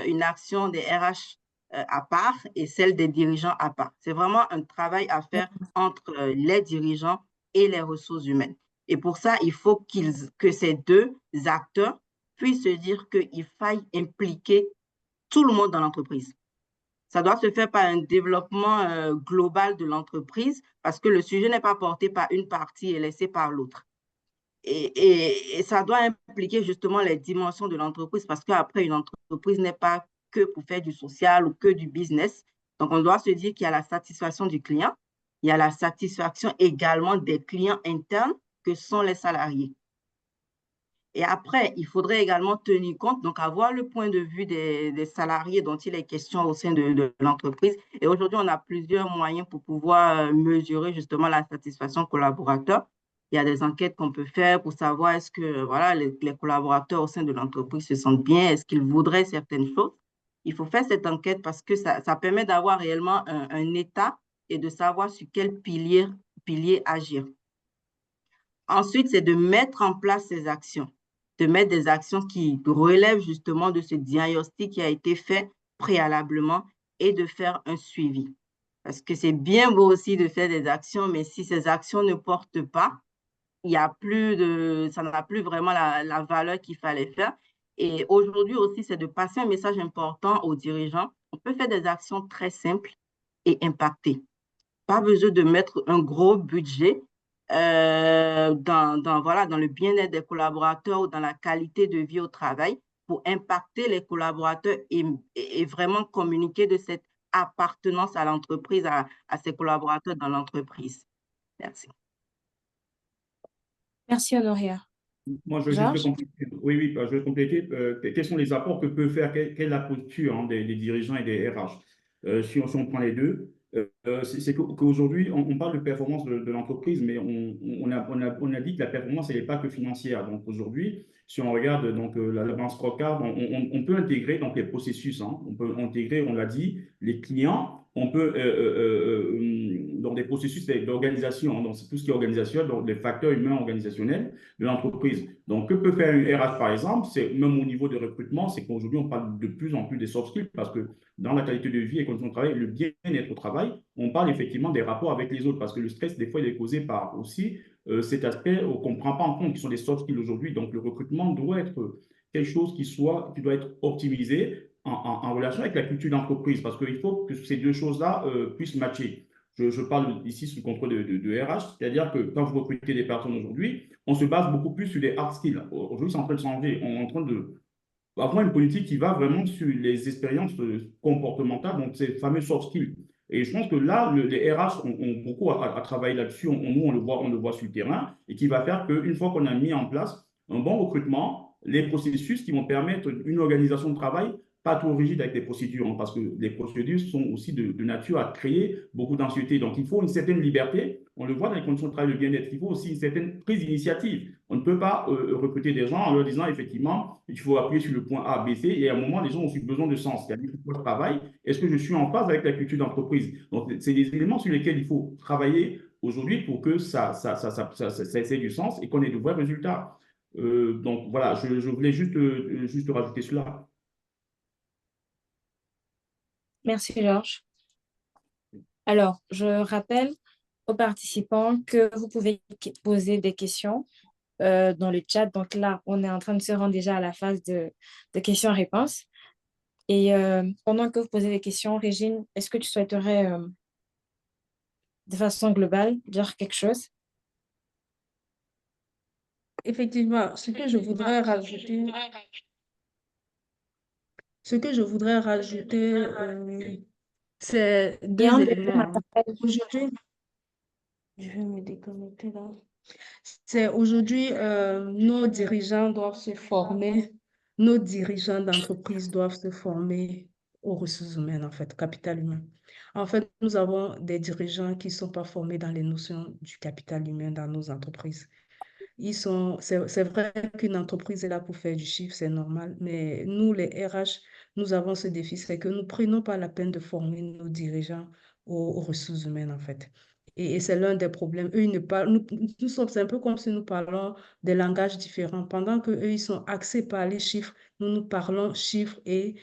une action des RH à part et celle des dirigeants à part. C'est vraiment un travail à faire entre les dirigeants et les ressources humaines. Et pour ça, il faut que ces deux acteurs puissent se dire qu'il faille impliquer tout le monde dans l'entreprise. Ça doit se faire par un développement global de l'entreprise parce que le sujet n'est pas porté par une partie et laissé par l'autre. Et ça doit impliquer justement les dimensions de l'entreprise parce qu'après, une entreprise n'est pas que pour faire du social ou que du business. Donc, on doit se dire qu'il y a la satisfaction du client, il y a la satisfaction également des clients internes que sont les salariés. Et après, il faudrait également tenir compte, donc avoir le point de vue des salariés dont il est question au sein de l'entreprise. Et aujourd'hui, on a plusieurs moyens pour pouvoir mesurer justement la satisfaction collaborateur. Il y a des enquêtes qu'on peut faire pour savoir est-ce que voilà, les collaborateurs au sein de l'entreprise se sentent bien, est-ce qu'ils voudraient certaines choses. Il faut faire cette enquête parce que ça permet d'avoir réellement un état et de savoir sur quel pilier agir. Ensuite, c'est de mettre en place ces actions, de mettre des actions qui relèvent justement de ce diagnostic qui a été fait préalablement et de faire un suivi. Parce que c'est bien beau aussi de faire des actions, mais si ces actions ne portent pas, ça n'a plus vraiment la valeur qu'il fallait faire. Et aujourd'hui aussi, c'est de passer un message important aux dirigeants. On peut faire des actions très simples et impactées. Pas besoin de mettre un gros budget dans le bien-être des collaborateurs ou dans la qualité de vie au travail pour impacter les collaborateurs et vraiment communiquer de cette appartenance à l'entreprise, à ses collaborateurs dans l'entreprise. Merci. Merci, Honoria. Moi, je veux juste Georges? compléter. Oui, oui, je veux compléter. Quels sont les apports que peut faire, quelle est la posture hein, des dirigeants et des RH? Si on prend les deux, c'est qu'aujourd'hui, on parle de performance de l'entreprise, mais on a dit que la performance, elle n'est pas que financière. Donc aujourd'hui, si on regarde donc, la balance scorecard, on peut intégrer donc, les processus. Hein. On peut intégrer, on l'a dit, les clients. On peut, dans des processus d'organisation, hein, donc c'est tout ce qui est organisation, donc les facteurs humains organisationnels de l'entreprise. Donc, que peut faire une RH, par exemple, c'est même au niveau de recrutement, c'est qu'aujourd'hui, on parle de plus en plus des soft skills parce que dans la qualité de vie et conditions de travail, le bien-être au travail, on parle effectivement des rapports avec les autres parce que le stress, des fois, il est causé par aussi cet aspect qu'on ne prend pas en compte, qui sont des soft skills aujourd'hui. Donc, le recrutement doit être quelque chose qui doit être optimisé en relation avec la culture d'entreprise parce qu'il faut que ces deux choses-là puissent matcher. Je parle ici sous le contrôle de RH, c'est-à-dire que quand vous recrutez des personnes aujourd'hui, on se base beaucoup plus sur des hard skills. Aujourd'hui, c'est en train de changer. On est en train avoir une politique qui va vraiment sur les expériences comportementales, donc ces fameux soft skills. Et je pense que là, les RH ont beaucoup à travailler là-dessus. Nous, on le voit sur le terrain et qui va faire qu'une fois qu'on a mis en place un bon recrutement, les processus qui vont permettre une organisation de travail pas trop rigide avec des procédures, hein, parce que les procédures sont aussi de nature à créer beaucoup d'anxiété. Donc, il faut une certaine liberté. On le voit dans les conditions de travail, de bien-être. Il faut aussi une certaine prise d'initiative. On ne peut pas recruter des gens en leur disant, effectivement, il faut appuyer sur le point A, B, C. Et à un moment, les gens ont aussi besoin de sens. C'est-à-dire, je travaille. Est-ce que je suis en phase avec la culture d'entreprise? Donc, c'est des éléments sur lesquels il faut travailler aujourd'hui pour que ça ait du sens et qu'on ait de vrais résultats. Donc, voilà, je voulais juste rajouter cela. Merci, Georges. Alors, je rappelle aux participants que vous pouvez poser des questions dans le chat. Donc là, on est en train de se rendre déjà à la phase de questions-réponses. Et pendant que vous posez des questions, Régine, est-ce que tu souhaiterais, de façon globale, dire quelque chose? Effectivement, ce que je voudrais rajouter, c'est Et deux un deuxième éléments, hein. appel. Aujourd'hui, je vais me déconnecter là. C'est aujourd'hui, nos dirigeants doivent se former, nos dirigeants d'entreprise doivent se former aux ressources humaines, en fait, capital humain. En fait, nous avons des dirigeants qui ne sont pas formés dans les notions du capital humain dans nos entreprises. C'est vrai qu'une entreprise est là pour faire du chiffre, c'est normal, mais nous, les RH, nous avons ce défi, c'est que nous ne prenons pas la peine de former nos dirigeants aux ressources humaines, en fait. Et c'est l'un des problèmes. Eux, ils ne parlent, nous sommes, c'est un peu comme si nous parlons des langages différents. Pendant que eux, ils sont axés par les chiffres, nous parlons chiffres et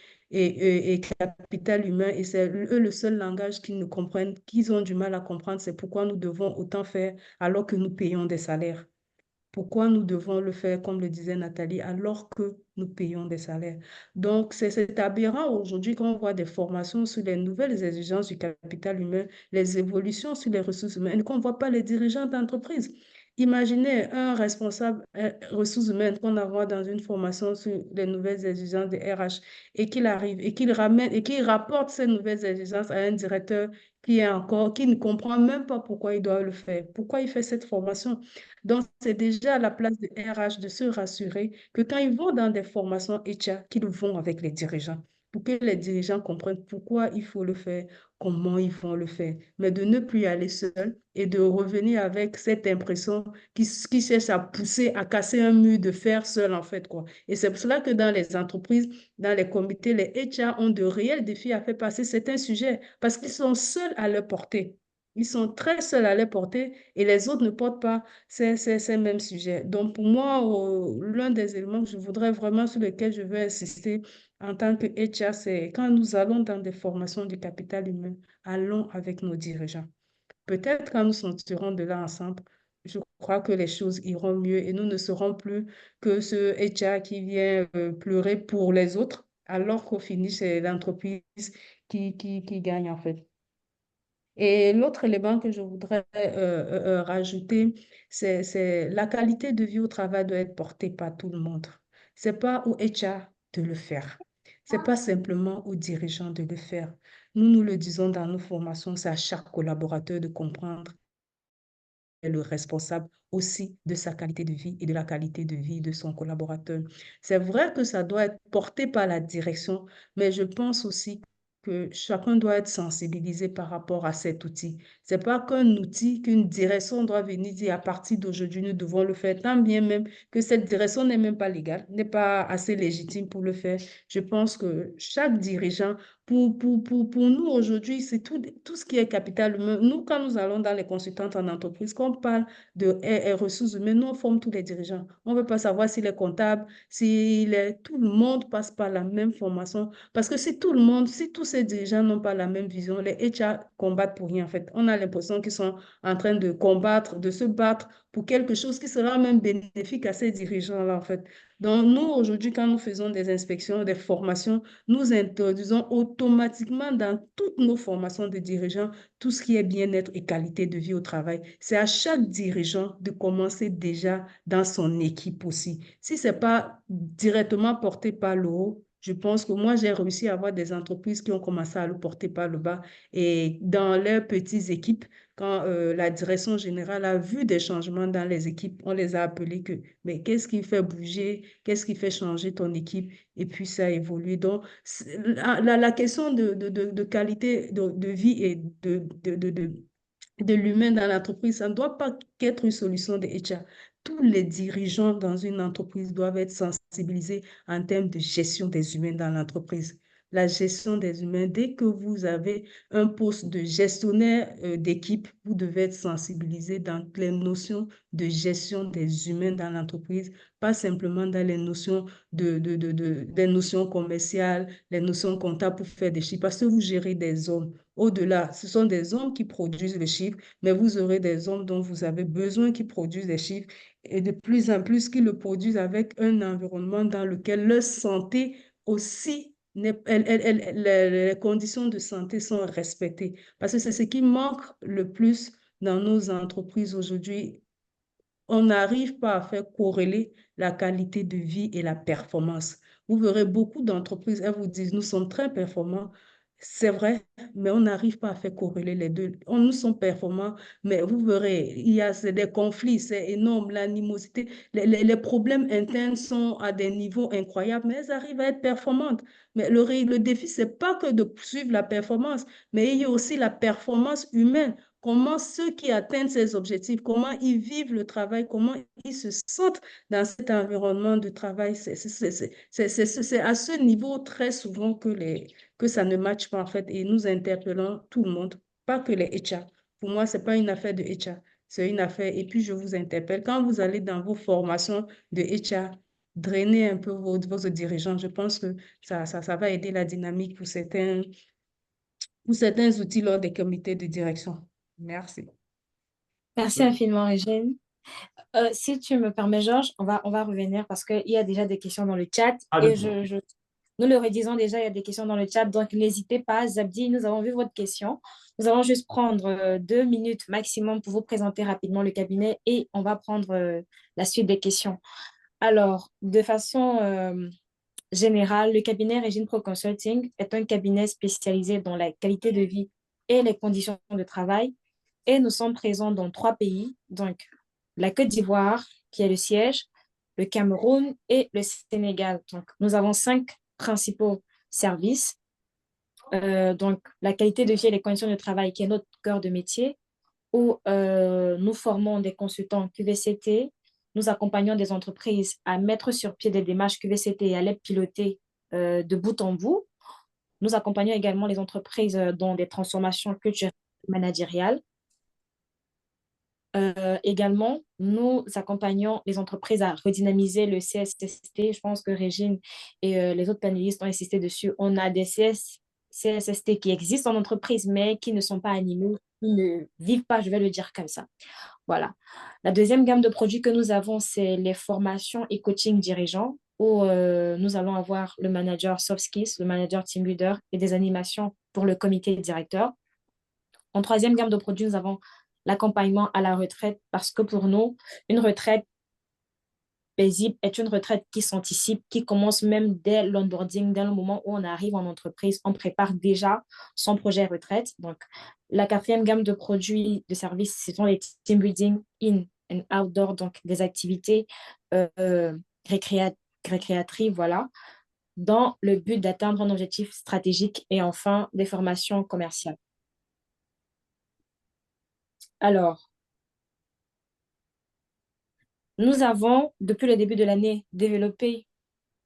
capital humain. Et c'est eux le seul langage qu'ils ne comprennent, qu'ils ont du mal à comprendre. C'est pourquoi nous devons autant faire alors que nous payons des salaires. Pourquoi nous devons le faire, comme le disait Nathalie, alors que nous payons des salaires? Donc, c'est aberrant aujourd'hui quand on voit des formations sur les nouvelles exigences du capital humain, les évolutions sur les ressources humaines, et qu'on ne voit pas les dirigeants d'entreprise. Imaginez un responsable ressources humaines qu'on envoie dans une formation sur les nouvelles exigences des RH et qu'il arrive et qu'il ramène et qu'il rapporte ces nouvelles exigences à un directeur qui ne comprend même pas pourquoi il doit le faire, pourquoi il fait cette formation. Donc, c'est déjà à la place de RH de se rassurer que quand ils vont dans des formations HR, qu'ils vont avec les dirigeants pour que les dirigeants comprennent pourquoi il faut le faire, comment ils vont le faire, mais de ne plus y aller seul et de revenir avec cette impression qui cherche à pousser, à casser un mur de fer seul, en fait, quoi. Et c'est pour cela que dans les entreprises, dans les comités, les HR ont de réels défis à faire passer certains sujets parce qu'ils sont seuls à leur porter. Ils sont très seuls à les porter et les autres ne portent pas ces mêmes sujets. Donc, pour moi, l'un des éléments que je voudrais vraiment sur lesquels je veux insister en tant que HR, c'est quand nous allons dans des formations du capital humain, allons avec nos dirigeants. Peut-être quand nous sortirons de là ensemble, je crois que les choses iront mieux et nous ne serons plus que ce HR qui vient pleurer pour les autres, alors qu'au finish, c'est l'entreprise qui gagne en fait. Et l'autre élément que je voudrais rajouter, c'est la qualité de vie au travail doit être portée par tout le monde. C'est pas au HR de le faire. C'est pas simplement aux dirigeants de le faire. Nous le disons dans nos formations, c'est à chaque collaborateur de comprendre est le responsable aussi de sa qualité de vie et de la qualité de vie de son collaborateur. C'est vrai que ça doit être porté par la direction, mais je pense aussi que chacun doit être sensibilisé par rapport à cet outil. C'est pas qu'un outil, qu'une direction doit venir dire à partir d'aujourd'hui, nous devons le faire, tant bien même que cette direction n'est même pas légale, n'est pas assez légitime pour le faire. Je pense que chaque dirigeant pour nous, aujourd'hui, c'est tout ce qui est capital humain. Nous, quand nous allons dans les consultantes en entreprise, quand on parle de ressources humaines, nous, on forme tous les dirigeants. On ne veut pas savoir s'il est comptable, tout le monde passe par la même formation. Parce que si tout le monde, si tous ces dirigeants n'ont pas la même vision, les HR combattent pour rien, en fait. On a l'impression qu'ils sont en train de combattre, de se battre pour quelque chose qui sera même bénéfique à ces dirigeants-là, en fait. Donc, nous, aujourd'hui, quand nous faisons des inspections, des formations, nous introduisons automatiquement dans toutes nos formations de dirigeants, tout ce qui est bien-être et qualité de vie au travail. C'est à chaque dirigeant de commencer déjà dans son équipe aussi. Si ce n'est pas directement porté par le haut, je pense que moi, j'ai réussi à avoir des entreprises qui ont commencé à le porter par le bas et dans leurs petites équipes, quand la direction générale a vu des changements dans les équipes, on les a appelés que, mais qu'est-ce qui fait bouger, qu'est-ce qui fait changer ton équipe? Et puis ça a évolué. Donc, la question de qualité de vie et de l'humain dans l'entreprise, ça ne doit pas qu'être une solution de HR. Tous les dirigeants dans une entreprise doivent être sensibilisés en termes de gestion des humains dans l'entreprise. La gestion des humains, dès que vous avez un poste de gestionnaire d'équipe, vous devez être sensibilisé dans les notions de gestion des humains dans l'entreprise, pas simplement dans les notions des notions commerciales, les notions comptables pour faire des chiffres, parce que vous gérez des hommes. Au-delà, ce sont des hommes qui produisent le chiffre, mais vous aurez des hommes dont vous avez besoin qui produisent des chiffres et de plus en plus qui le produisent avec un environnement dans lequel leur santé aussi, les conditions de santé sont respectées. Parce que c'est ce qui manque le plus dans nos entreprises aujourd'hui. On n'arrive pas à faire corréler la qualité de vie et la performance. Vous verrez beaucoup d'entreprises, elles vous disent, nous sommes très performants. C'est vrai, mais on n'arrive pas à faire corréler les deux. Nous sommes performants, mais vous verrez, c'est des conflits, c'est énorme, l'animosité. Les problèmes internes sont à des niveaux incroyables, mais elles arrivent à être performantes. Mais le défi, c'est pas que de suivre la performance, mais il y a aussi la performance humaine. Comment ceux qui atteignent ces objectifs, comment ils vivent le travail, comment ils se sentent dans cet environnement de travail. C'est à ce niveau très souvent que ça ne matche pas en fait et nous interpellons tout le monde, pas que les HR. Pour moi, ce n'est pas une affaire de HR, c'est une affaire. Et puis, je vous interpelle, quand vous allez dans vos formations de HR, drainer un peu vos dirigeants. Je pense que ça va aider la dynamique pour certains outils lors des comités de direction. Merci. Merci infiniment, Régine. Si tu me permets, Georges, on va revenir parce qu'il y a déjà des questions dans le chat Ah, et d'accord. nous le redisons déjà, il y a des questions dans le chat, donc n'hésitez pas. Zabdi, nous avons vu votre question. Nous allons juste prendre 2 minutes maximum pour vous présenter rapidement le cabinet et on va prendre la suite des questions. Alors, de façon générale, le cabinet Régine Pro Consulting est un cabinet spécialisé dans la qualité de vie et les conditions de travail et nous sommes présents dans 3 pays, donc la Côte d'Ivoire, qui est le siège, le Cameroun et le Sénégal. Donc, nous avons 5 principaux services. Donc, la qualité de vie et les conditions de travail, qui est notre cœur de métier, où nous formons des consultants QVCT, nous accompagnons des entreprises à mettre sur pied des démarches QVCT et à les piloter de bout en bout. Nous accompagnons également les entreprises dans des transformations culturelles et managériales. Également, nous accompagnons les entreprises à redynamiser le CSST. Je pense que Régine et les autres panélistes ont insisté dessus. On a des CSST qui existent en entreprise, mais qui ne sont pas animés, qui ne vivent pas, je vais le dire comme ça. Voilà. La deuxième gamme de produits que nous avons, c'est les formations et coaching dirigeants, où nous allons avoir le manager soft skills, le manager team leader et des animations pour le comité directeur. En troisième gamme de produits, nous avons l'accompagnement à la retraite parce que pour nous, une retraite paisible est une retraite qui s'anticipe, qui commence même dès l'onboarding, dès le moment où on arrive en entreprise, on prépare déjà son projet retraite. Donc, la quatrième gamme de produits, de services, ce sont les team building in and outdoor, donc des activités récréatrices, voilà, dans le but d'atteindre un objectif stratégique et enfin des formations commerciales. Alors, nous avons, depuis le début de l'année, développé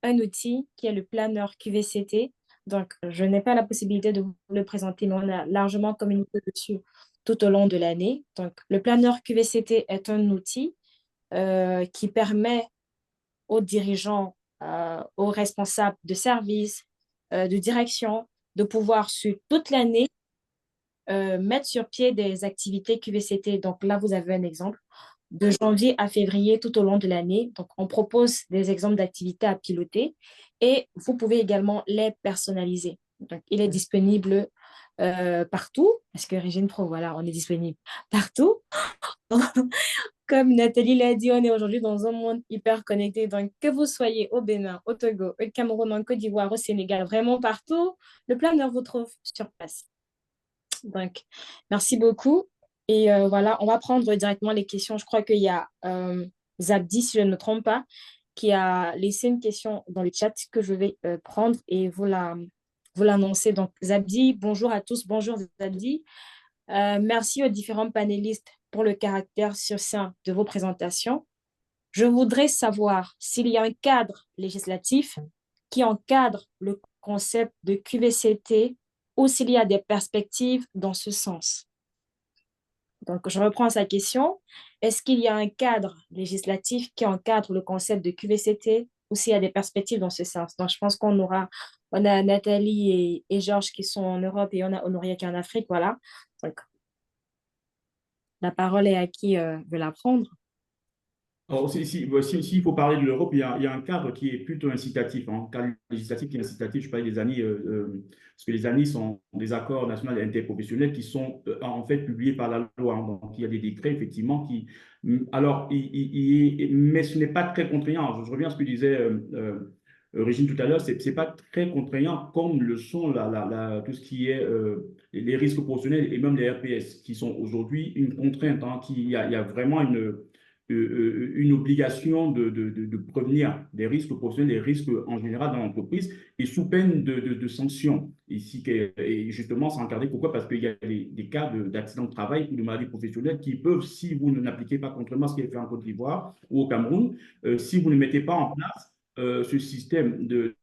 un outil qui est le planeur QVCT. Donc, je n'ai pas la possibilité de vous le présenter, mais on a largement communiqué dessus tout au long de l'année. Donc, le planeur QVCT est un outil qui permet aux dirigeants, aux responsables de service, de direction, de pouvoir sur toute l'année mettre sur pied des activités QVCT. Donc là, vous avez un exemple. De janvier à février, tout au long de l'année. Donc, on propose des exemples d'activités à piloter et vous pouvez également les personnaliser. Donc, il est disponible partout, parce que Régine Pro, voilà, on est disponible partout. Comme Nathalie l'a dit, on est aujourd'hui dans un monde hyper connecté. Donc, que vous soyez au Bénin, au Togo, au Cameroun, en Côte d'Ivoire, au Sénégal, vraiment partout, le planeur vous trouve sur place. Donc, merci beaucoup. Et voilà, on va prendre directement les questions. Je crois qu'il y a Zabdi, si je ne me trompe pas, qui a laissé une question dans le chat que je vais prendre et vous l'annoncer. Donc, Zabdi, bonjour à tous. Bonjour Zabdi. Merci aux différents panélistes pour le caractère succinct de vos présentations. Je voudrais savoir s'il y a un cadre législatif qui encadre le concept de QVCT ou s'il y a des perspectives dans ce sens. Donc, je reprends sa question. Est-ce qu'il y a un cadre législatif qui encadre le concept de QVCT ou s'il y a des perspectives dans ce sens? Donc, je pense on a Nathalie et Georges qui sont en Europe et on a Honoria qui est en Afrique, voilà. Donc, la parole est à qui veut la prendre. Alors, s'il faut parler de l'Europe, il y a un cadre qui est plutôt incitatif, hein, un cadre législatif qui est incitatif. Je parlais des ANI, parce que les ANI sont des accords nationaux et interprofessionnels qui sont en fait publiés par la loi, hein. Donc, il y a des décrets, effectivement, qui. Alors, mais ce n'est pas très contraignant. Je reviens à ce que disait Régine tout à l'heure, c'est pas très contraignant comme le sont tout ce qui est les risques professionnels et même les RPS, qui sont aujourd'hui une contrainte, hein, il y a vraiment une obligation de prévenir des risques professionnels, des risques en général dans l'entreprise et sous peine de sanctions. Et justement, c'est encadré. Pourquoi? Parce qu'il y a des cas d'accident de travail ou de maladie professionnelle qui peuvent, si vous n'appliquez pas, contrairement à ce qui est fait en Côte d'Ivoire ou au Cameroun, si vous ne mettez pas en place ce système de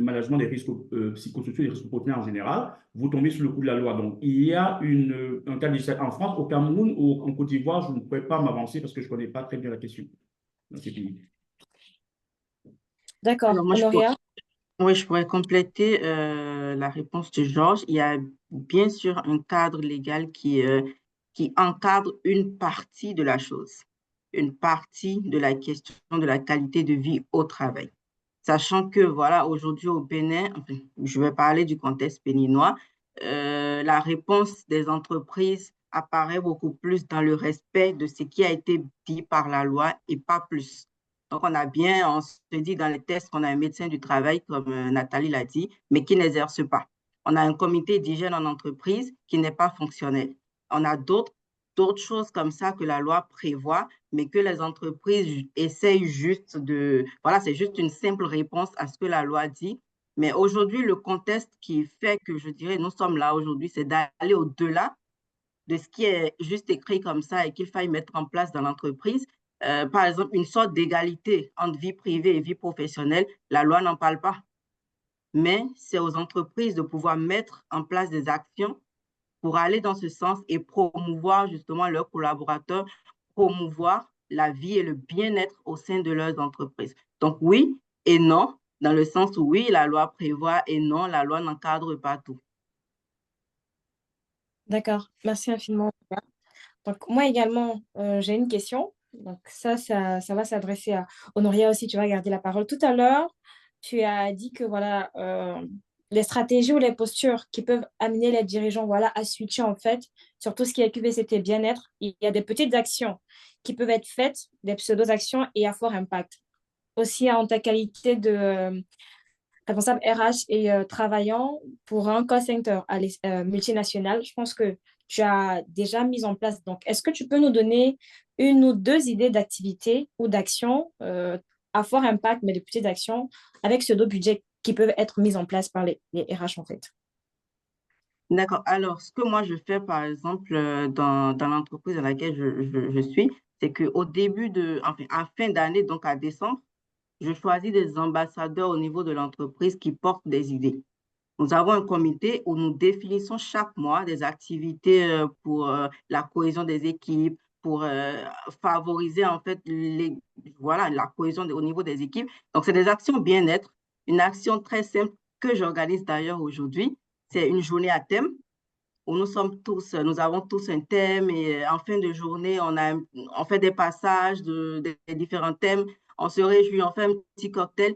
management des risques psychosociaux et des risques professionnels en général, vous tombez sous le coup de la loi. Donc, il y a un cas législatif en France, au Cameroun ou en Côte d'Ivoire, je ne pourrais pas m'avancer parce que je ne connais pas très bien la question dans ces pays. D'accord. Alors, moi, Honoria? oui, je pourrais compléter la réponse de Georges. Il y a bien sûr un cadre légal qui encadre une partie de la chose, une partie de la question de la qualité de vie au travail. Sachant que, voilà, aujourd'hui au Bénin, enfin, je vais parler du contexte béninois, la réponse des entreprises apparaît beaucoup plus dans le respect de ce qui a été dit par la loi et pas plus. Donc, on se dit dans les tests qu'on a un médecin du travail, comme Nathalie l'a dit, mais qui n'exerce pas. On a un comité d'hygiène en entreprise qui n'est pas fonctionnel. On a d'autres choses comme ça que la loi prévoit, mais que les entreprises essayent juste voilà, c'est juste une simple réponse à ce que la loi dit. Mais aujourd'hui, le contexte qui fait que je dirais nous sommes là aujourd'hui, c'est d'aller au-delà de ce qui est juste écrit comme ça et qu'il faille mettre en place dans l'entreprise. Par exemple, une sorte d'égalité entre vie privée et vie professionnelle, la loi n'en parle pas. Mais c'est aux entreprises de pouvoir mettre en place des actions pour aller dans ce sens et promouvoir justement leurs collaborateurs, promouvoir la vie et le bien-être au sein de leurs entreprises. Donc oui et non, dans le sens où oui, la loi prévoit et non, la loi n'encadre pas tout. D'accord. Merci infiniment. Donc, moi également, j'ai une question. Donc, ça va s'adresser à Honoria aussi. Tu vas garder la parole. Tout à l'heure, tu as dit que voilà, les stratégies ou les postures qui peuvent amener les dirigeants voilà, à switcher en fait sur tout ce qui est QVCT bien-être. Il y a des petites actions qui peuvent être faites, des pseudo-actions et à fort impact. Aussi, en ta qualité de responsable RH et travaillant pour un call center multinational, je pense que tu as déjà mis en place. Donc, est-ce que tu peux nous donner une ou deux idées d'activités ou d'actions à fort impact, mais de petites actions avec ce dos budget qui peuvent être mises en place par les RH en fait? D'accord. Alors, ce que moi je fais, par exemple, dans l'entreprise dans laquelle je suis, c'est qu'au début enfin, en fin d'année, donc à décembre, je choisis des ambassadeurs au niveau de l'entreprise qui portent des idées. Nous avons un comité où nous définissons chaque mois des activités pour la cohésion des équipes, pour favoriser en fait voilà, la cohésion au niveau des équipes. Donc, c'est des actions bien-être. Une action très simple que j'organise d'ailleurs aujourd'hui, c'est une journée à thème où nous avons tous un thème et en fin de journée, on fait des passages des différents thèmes. On se réjouit, on fait un petit cocktail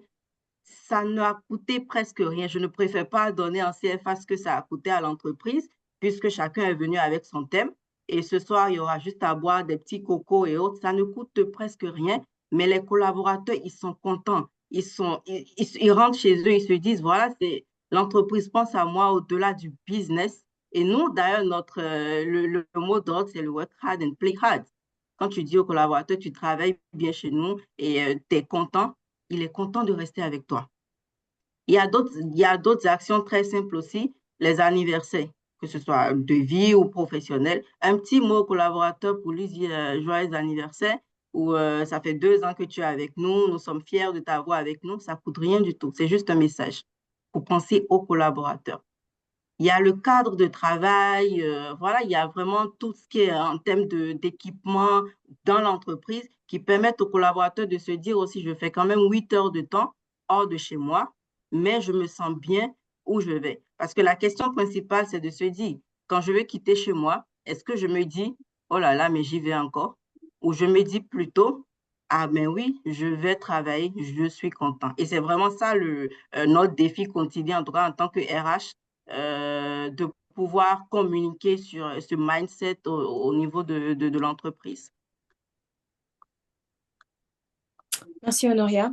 ça n'a coûté presque rien. Je ne préfère pas donner en CFA ce que ça a coûté à l'entreprise, puisque chacun est venu avec son thème. Et ce soir, il y aura juste à boire des petits cocos et autres. Ça ne coûte presque rien, mais les collaborateurs, ils sont contents. Ils rentrent chez eux, ils se disent, voilà, l'entreprise pense à moi au-delà du business. Et nous, d'ailleurs, le mot d'ordre, c'est le work hard and play hard. Quand tu dis au collaborateur, tu travailles bien chez nous et tu es content, il est content de rester avec toi. Il y a d'autres actions très simples aussi, les anniversaires, que ce soit de vie ou professionnel. Un petit mot au collaborateur pour lui dire joyeux anniversaire ou ça fait 2 ans que tu es avec nous, nous sommes fiers de t'avoir avec nous, ça ne coûte rien du tout. C'est juste un message pour penser aux collaborateurs. Il y a le cadre de travail, voilà, il y a vraiment tout ce qui est en termes d'équipement dans l'entreprise qui permettent aux collaborateurs de se dire aussi, je fais quand même 8 heures de temps hors de chez moi, mais je me sens bien où je vais. Parce que la question principale, c'est de se dire, quand je vais quitter chez moi, est-ce que je me dis, oh là là, mais j'y vais encore? Ou je me dis plutôt, ah ben oui, je vais travailler, je suis content. Et c'est vraiment ça notre défi quotidien, en tout cas en tant que RH, de pouvoir communiquer sur ce mindset au niveau de l'entreprise. Merci, Honoria.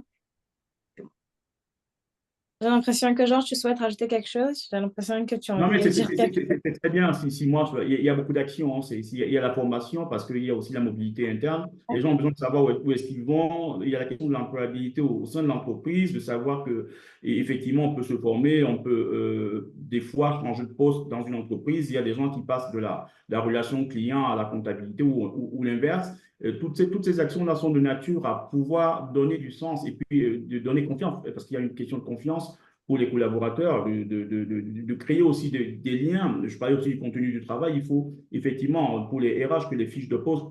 J'ai l'impression que, Georges, tu souhaites rajouter quelque chose. J'ai l'impression que tu as Non, envie mais de dire quelque chose. c'est très bien. Si moi, il y a beaucoup d'actions. Hein. Il y a la formation parce qu'il y a aussi la mobilité interne. Les gens ont besoin de savoir où est-ce qu'ils vont. Il y a la question de l'employabilité au sein de l'entreprise, de savoir que effectivement, on peut se former, on peut des fois changer de poste dans une entreprise. Il y a des gens qui passent de la relation client à la comptabilité ou l'inverse. Toutes ces actions-là sont de nature à pouvoir donner du sens et puis de donner confiance, parce qu'il y a une question de confiance pour les collaborateurs, de créer aussi des liens. Je parlais aussi du contenu du travail. Il faut effectivement, pour les RH, que les fiches de poste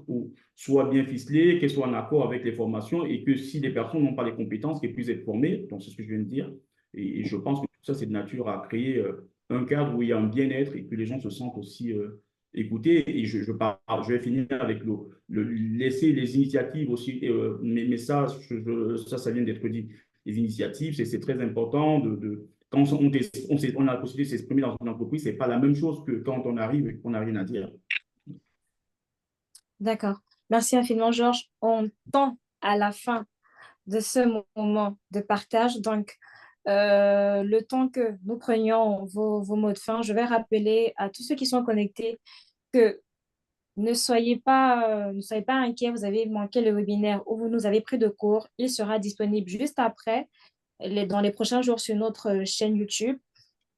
soient bien ficelées, qu'elles soient en accord avec les formations et que si des personnes n'ont pas les compétences, qu'elles puissent être formées. Donc, c'est ce que je viens de dire. Et je pense que tout ça, c'est de nature à créer un cadre où il y a un bien-être et que les gens se sentent aussi écoutés. Et je vais finir avec laisser les initiatives aussi. Mais ça, ça vient d'être dit. Les initiatives, c'est très important quand on a la possibilité de s'exprimer dans une entreprise, ce n'est pas la même chose que quand on arrive et qu'on n'a rien à dire. D'accord. Merci infiniment, Georges. On tend à la fin de ce moment de partage. Donc, le temps que nous prenions vos mots de fin, je vais rappeler à tous ceux qui sont connectés que ne soyez pas inquiets, vous avez manqué le webinaire ou vous nous avez pris de court. Il sera disponible juste après, dans les prochains jours sur notre chaîne YouTube.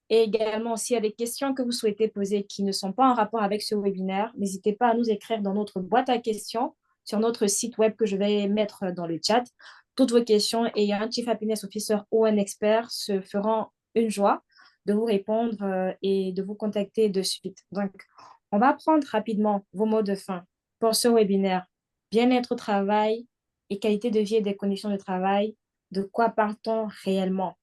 Et également, s'il y a des questions que vous souhaitez poser qui ne sont pas en rapport avec ce webinaire, n'hésitez pas à nous écrire dans notre boîte à questions sur notre site web que je vais mettre dans le chat. Toutes vos questions et un Chief Happiness Officer ou un expert se feront une joie de vous répondre et de vous contacter de suite. Donc, on va prendre rapidement vos mots de fin pour ce webinaire. Bien-être au travail et qualité de vie et des conditions de travail. De quoi parle-t-on réellement?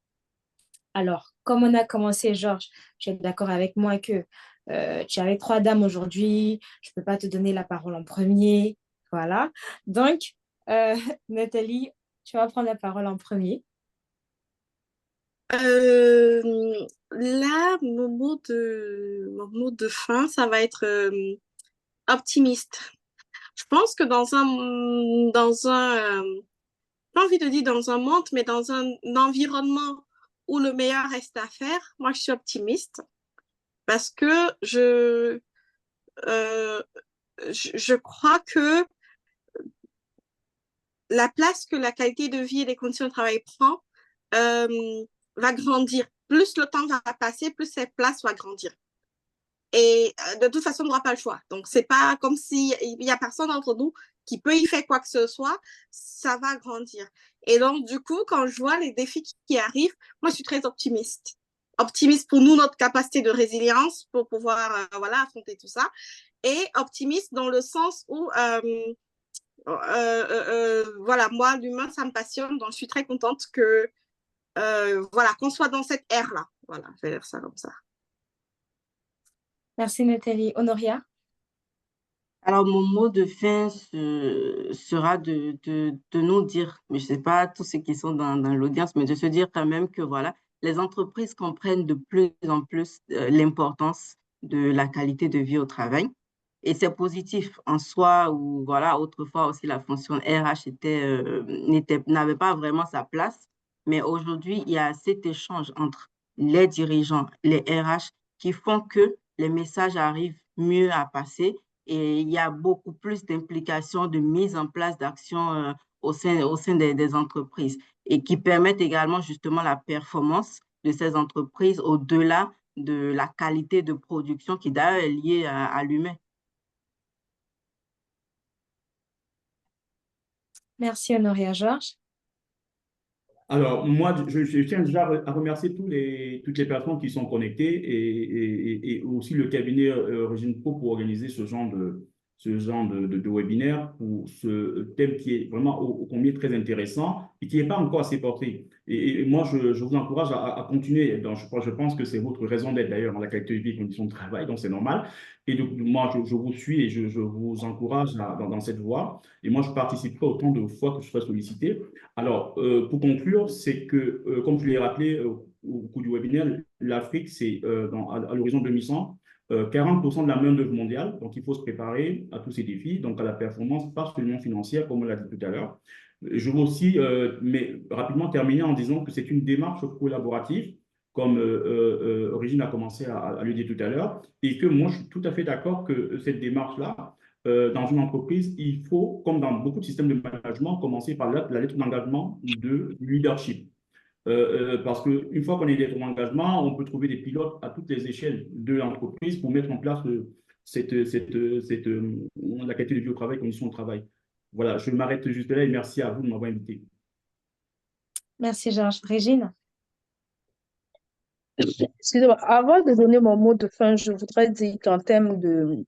Alors, comme on a commencé, Georges, tu es d'accord avec moi que tu es avec 3 dames aujourd'hui, je ne peux pas te donner la parole en premier. Voilà. Donc, Nathalie, tu vas prendre la parole en premier. Là, mon mot de fin, ça va être optimiste. Je pense que pas envie de dire dans un monde, mais dans un environnement où le meilleur reste à faire, moi je suis optimiste parce que euh, je crois que la place que la qualité de vie et les conditions de travail prend va grandir. Plus le temps va passer, plus cette place va grandir. Et de toute façon, on n'aura pas le choix. Donc, c'est pas comme s'il n'y a personne d'entre nous qui peut y faire quoi que ce soit, ça va grandir. Et donc, du coup, quand je vois les défis qui arrivent, moi, je suis très optimiste. Optimiste pour nous, notre capacité de résilience pour pouvoir voilà, affronter tout ça. Et optimiste dans le sens où, voilà, moi, l'humain, ça me passionne. Donc, je suis très contente que, voilà, qu'on soit dans cette ère-là. Voilà, je vais dire ça comme ça. Merci Nathalie. Honoria? Alors, mon mot de fin sera de nous dire, mais je ne sais pas tous ceux qui sont dans l'audience, mais de se dire quand même que voilà, les entreprises comprennent de plus en plus l'importance de la qualité de vie au travail. Et c'est positif en soi, où voilà, autrefois aussi la fonction RH n'avait pas vraiment sa place. Mais aujourd'hui, il y a cet échange entre les dirigeants, les RH, qui font que les messages arrivent mieux à passer et il y a beaucoup plus d'implications, de mise en place d'actions au sein des entreprises et qui permettent également justement la performance de ces entreprises au-delà de la qualité de production qui d'ailleurs est liée à l'humain. Merci Honoria. Georges. Alors, moi, je tiens déjà à remercier toutes les personnes qui sont connectées et aussi le cabinet Origine Pro pour organiser ce genre de webinaire pour ce thème qui est vraiment ô combien très intéressant et qui n'est pas encore assez porté. Et moi, je vous encourage à continuer. Donc, je pense que c'est votre raison d'être d'ailleurs dans la qualité de vie et conditions de travail, donc c'est normal. Et donc, moi, je vous suis et je vous encourage dans cette voie. Et moi, je participerai autant de fois que je serai sollicité. Alors, pour conclure, c'est que, comme je l'ai rappelé au cours du webinaire, l'Afrique, c'est à l'horizon 2100, 40% de la main-d'œuvre mondiale. Donc, il faut se préparer à tous ces défis, donc à la performance, pas seulement financière, comme on l'a dit tout à l'heure. Je veux aussi, mais rapidement terminer en disant que c'est une démarche collaborative, comme Régine a commencé à le dire tout à l'heure, et que moi, je suis tout à fait d'accord que cette démarche-là, dans une entreprise, il faut, comme dans beaucoup de systèmes de management, commencer par la lettre d'engagement de leadership. Parce qu'une fois qu'on a une lettre d'engagement, on peut trouver des pilotes à toutes les échelles de l'entreprise pour mettre en place la qualité de vie au travail, conditions de travail. Voilà, je m'arrête juste là et merci à vous de m'avoir invité. Merci Georges. Régine. Excusez-moi, avant de donner mon mot de fin, je voudrais dire qu'en termes de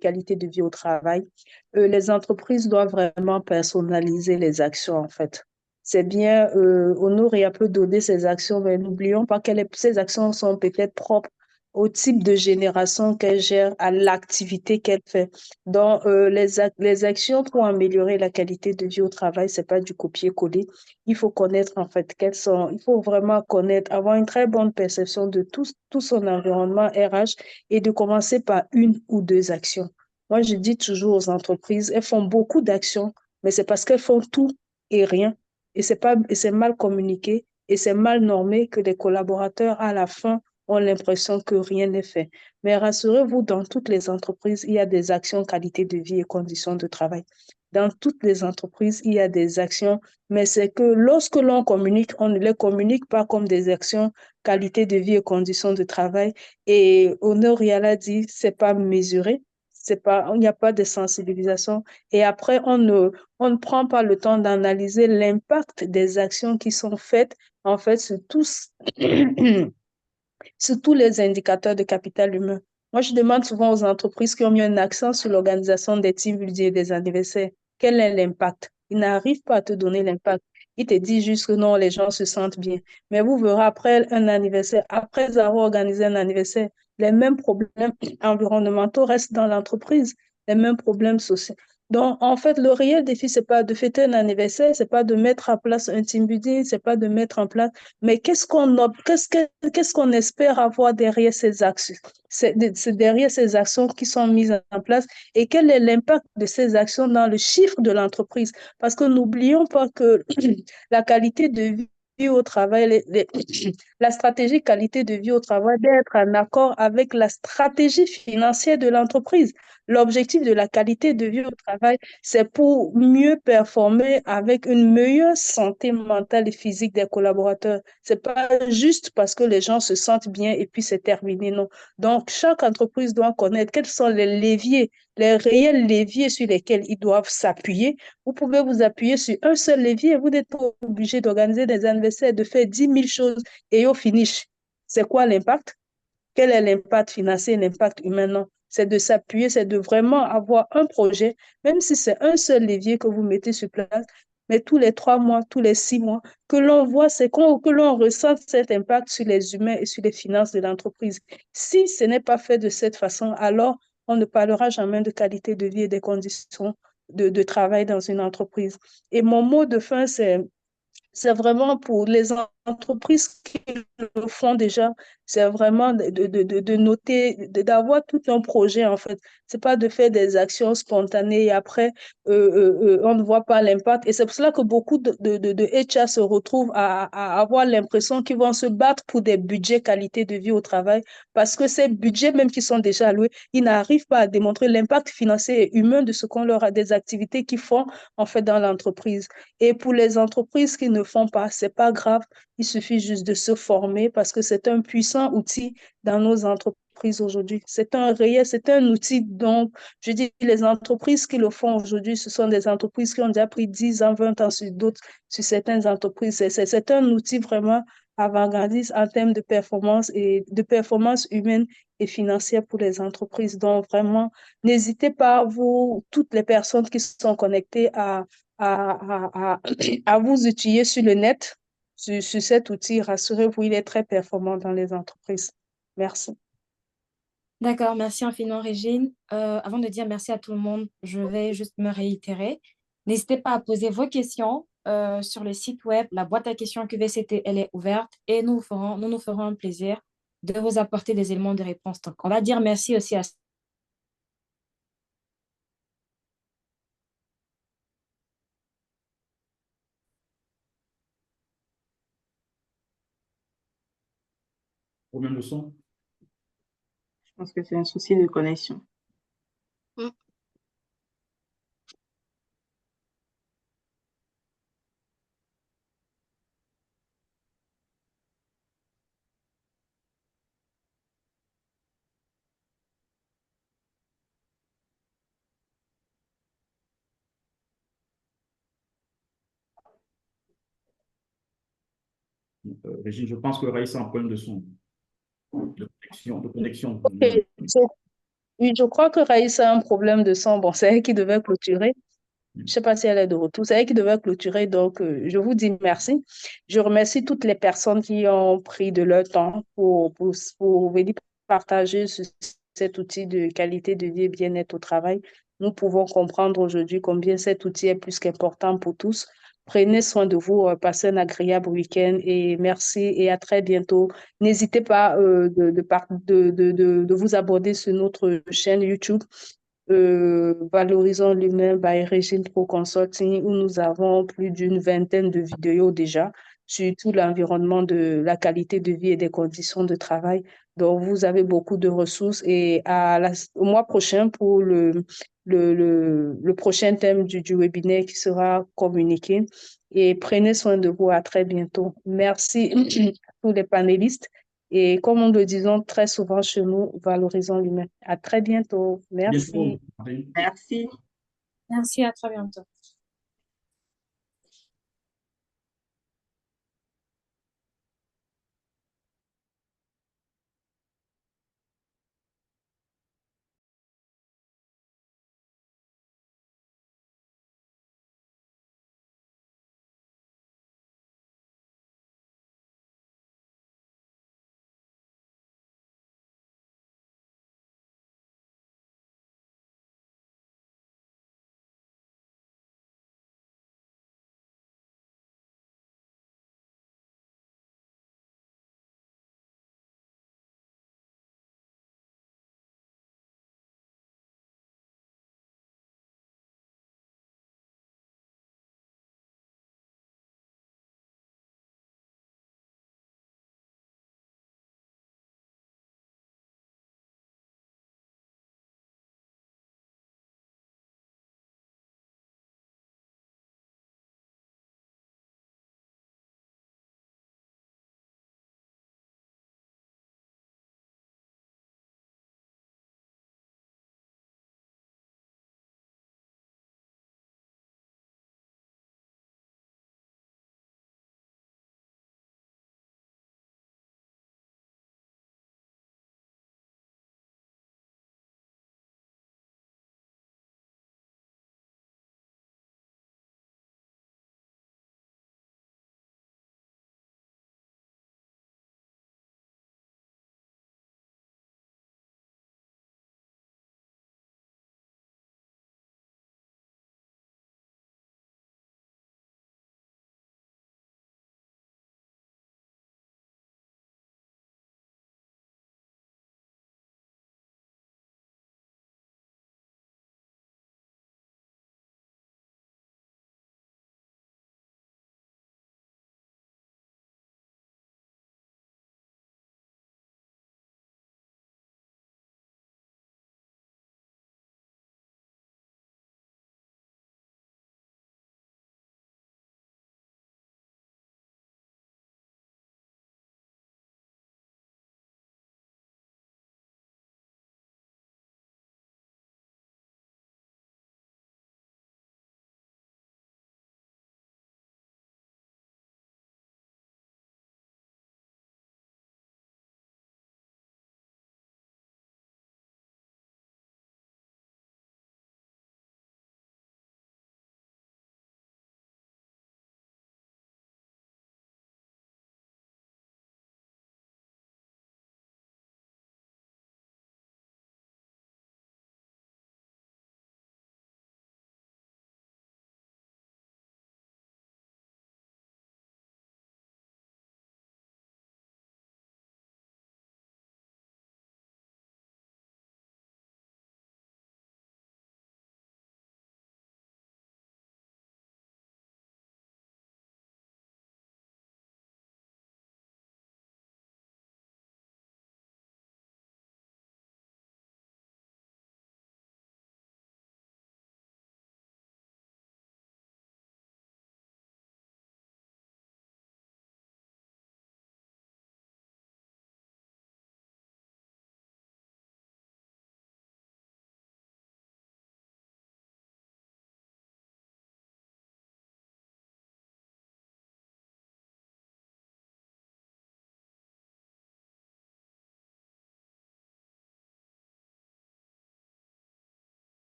qualité de vie au travail, les entreprises doivent vraiment personnaliser les actions, en fait. C'est bien, Honoria peut donner ses actions, mais n'oublions pas que ces actions sont peut-être propres au type de génération qu'elle gère, à l'activité qu'elle fait. Donc, les actions pour améliorer la qualité de vie au travail, c'est pas du copier-coller. Il faut connaître en fait il faut vraiment connaître, avoir une très bonne perception de tout son environnement RH et de commencer par une ou deux actions. Moi, je dis toujours aux entreprises, elles font beaucoup d'actions, mais c'est parce qu'elles font tout et rien. Et c'est mal communiqué et c'est mal normé que les collaborateurs, à la fin, ont l'impression que rien n'est fait. Mais rassurez-vous, dans toutes les entreprises, il y a des actions qualité de vie et conditions de travail. Dans toutes les entreprises, il y a des actions, mais c'est que lorsque l'on communique, on ne les communique pas comme des actions qualité de vie et conditions de travail. Et Honoria l'a dit, c'est pas mesuré, c'est pas, il n'y a pas de sensibilisation. Et après, on ne prend pas le temps d'analyser l'impact des actions qui sont faites, en fait, sur tous, sur tous les indicateurs de capital humain. Moi, je demande souvent aux entreprises qui ont mis un accent sur l'organisation des team building et des anniversaires, quel est l'impact? Ils n'arrivent pas à te donner l'impact. Ils te disent juste que non, les gens se sentent bien. Mais vous verrez après un anniversaire, après avoir organisé un anniversaire, les mêmes problèmes environnementaux restent dans l'entreprise, les mêmes problèmes sociaux. Donc, en fait, le réel défi, c'est pas de fêter un anniversaire, c'est pas de mettre en place un team building, c'est pas de mettre en place, mais qu'est-ce qu'on espère avoir derrière ces actions, c'est derrière ces actions qui sont mises en place et quel est l'impact de ces actions dans le chiffre de l'entreprise? Parce que n'oublions pas que la qualité de vie au travail, la stratégie qualité de vie au travail doit être en accord avec la stratégie financière de l'entreprise. L'objectif de la qualité de vie au travail, c'est pour mieux performer avec une meilleure santé mentale et physique des collaborateurs. C'est pas juste parce que les gens se sentent bien et puis c'est terminé, non. Donc, chaque entreprise doit connaître quels sont les leviers, les réels leviers sur lesquels ils doivent s'appuyer. Vous pouvez vous appuyer sur un seul levier. Vous n'êtes pas obligé d'organiser des anniversaires, de faire 10 000 choses et au finish. C'est quoi l'impact? Quel est l'impact financier, l'impact humain? Non. C'est de s'appuyer, c'est de vraiment avoir un projet, même si c'est un seul levier que vous mettez sur place, mais tous les 3 mois, tous les 6 mois, que l'on voit, que l'on ressent cet impact sur les humains et sur les finances de l'entreprise. Si ce n'est pas fait de cette façon, alors on ne parlera jamais de qualité de vie et des conditions de travail dans une entreprise. Et mon mot de fin, c'est vraiment pour les entreprises qui le font déjà, c'est vraiment de noter, d'avoir tout un projet en fait. C'est pas de faire des actions spontanées et après, on ne voit pas l'impact. Et c'est pour cela que beaucoup de HR se retrouvent à avoir l'impression qu'ils vont se battre pour des budgets qualité de vie au travail parce que ces budgets, même qui sont déjà alloués, ils n'arrivent pas à démontrer l'impact financier et humain de ce qu'on leur a, des activités qu'ils font en fait dans l'entreprise. Et pour les entreprises qui ne font pas, c'est pas grave. Il suffit juste de se former parce que c'est un puissant outil dans nos entreprises aujourd'hui. C'est un outil. Donc, je dis, les entreprises qui le font aujourd'hui, ce sont des entreprises qui ont déjà pris 10 ans, 20 ans sur d'autres, sur certaines entreprises. C'est un outil vraiment avant-gardiste en termes de performance et de performance humaine et financière pour les entreprises. Donc, vraiment, n'hésitez pas, vous, toutes les personnes qui sont connectées à vous utiliser sur le net, sur cet outil. Rassurez-vous, il est très performant dans les entreprises. Merci. D'accord, merci infiniment, Régine. Avant de dire merci à tout le monde, je vais juste me réitérer. N'hésitez pas à poser vos questions sur le site web. La boîte à questions QVCT, elle est ouverte et nous ferons un plaisir de vous apporter des éléments de réponse. Donc, on va dire merci aussi à Problème de son? Je pense que c'est un souci de connexion. Mm. Régine, je pense que Raïssa a un problème de son, de connexion, de connexion. Ok, oui, je crois que Raïssa a un problème de son. Bon, c'est elle qui devait clôturer. Je ne sais pas si elle est de retour. C'est elle qui devait clôturer. Donc, je vous dis merci. Je remercie toutes les personnes qui ont pris de leur temps pour venir partager cet outil de qualité de vie et bien-être au travail. Nous pouvons comprendre aujourd'hui combien cet outil est plus qu'important pour tous. Prenez soin de vous, passez un agréable week-end et merci et à très bientôt. N'hésitez pas de vous abonner sur notre chaîne YouTube. Valorisons l'humain by Régine Pro Consulting, où nous avons plus d'une vingtaine de vidéos déjà sur tout l'environnement de la qualité de vie et des conditions de travail. Donc, vous avez beaucoup de ressources et au mois prochain pour le prochain thème du webinaire qui sera communiqué. Et prenez soin de vous. À très bientôt. Merci à tous les panélistes. Et comme nous le disons très souvent chez nous, valorisons l'humain. À très bientôt. Bientôt. Merci. Merci. merci, à très bientôt.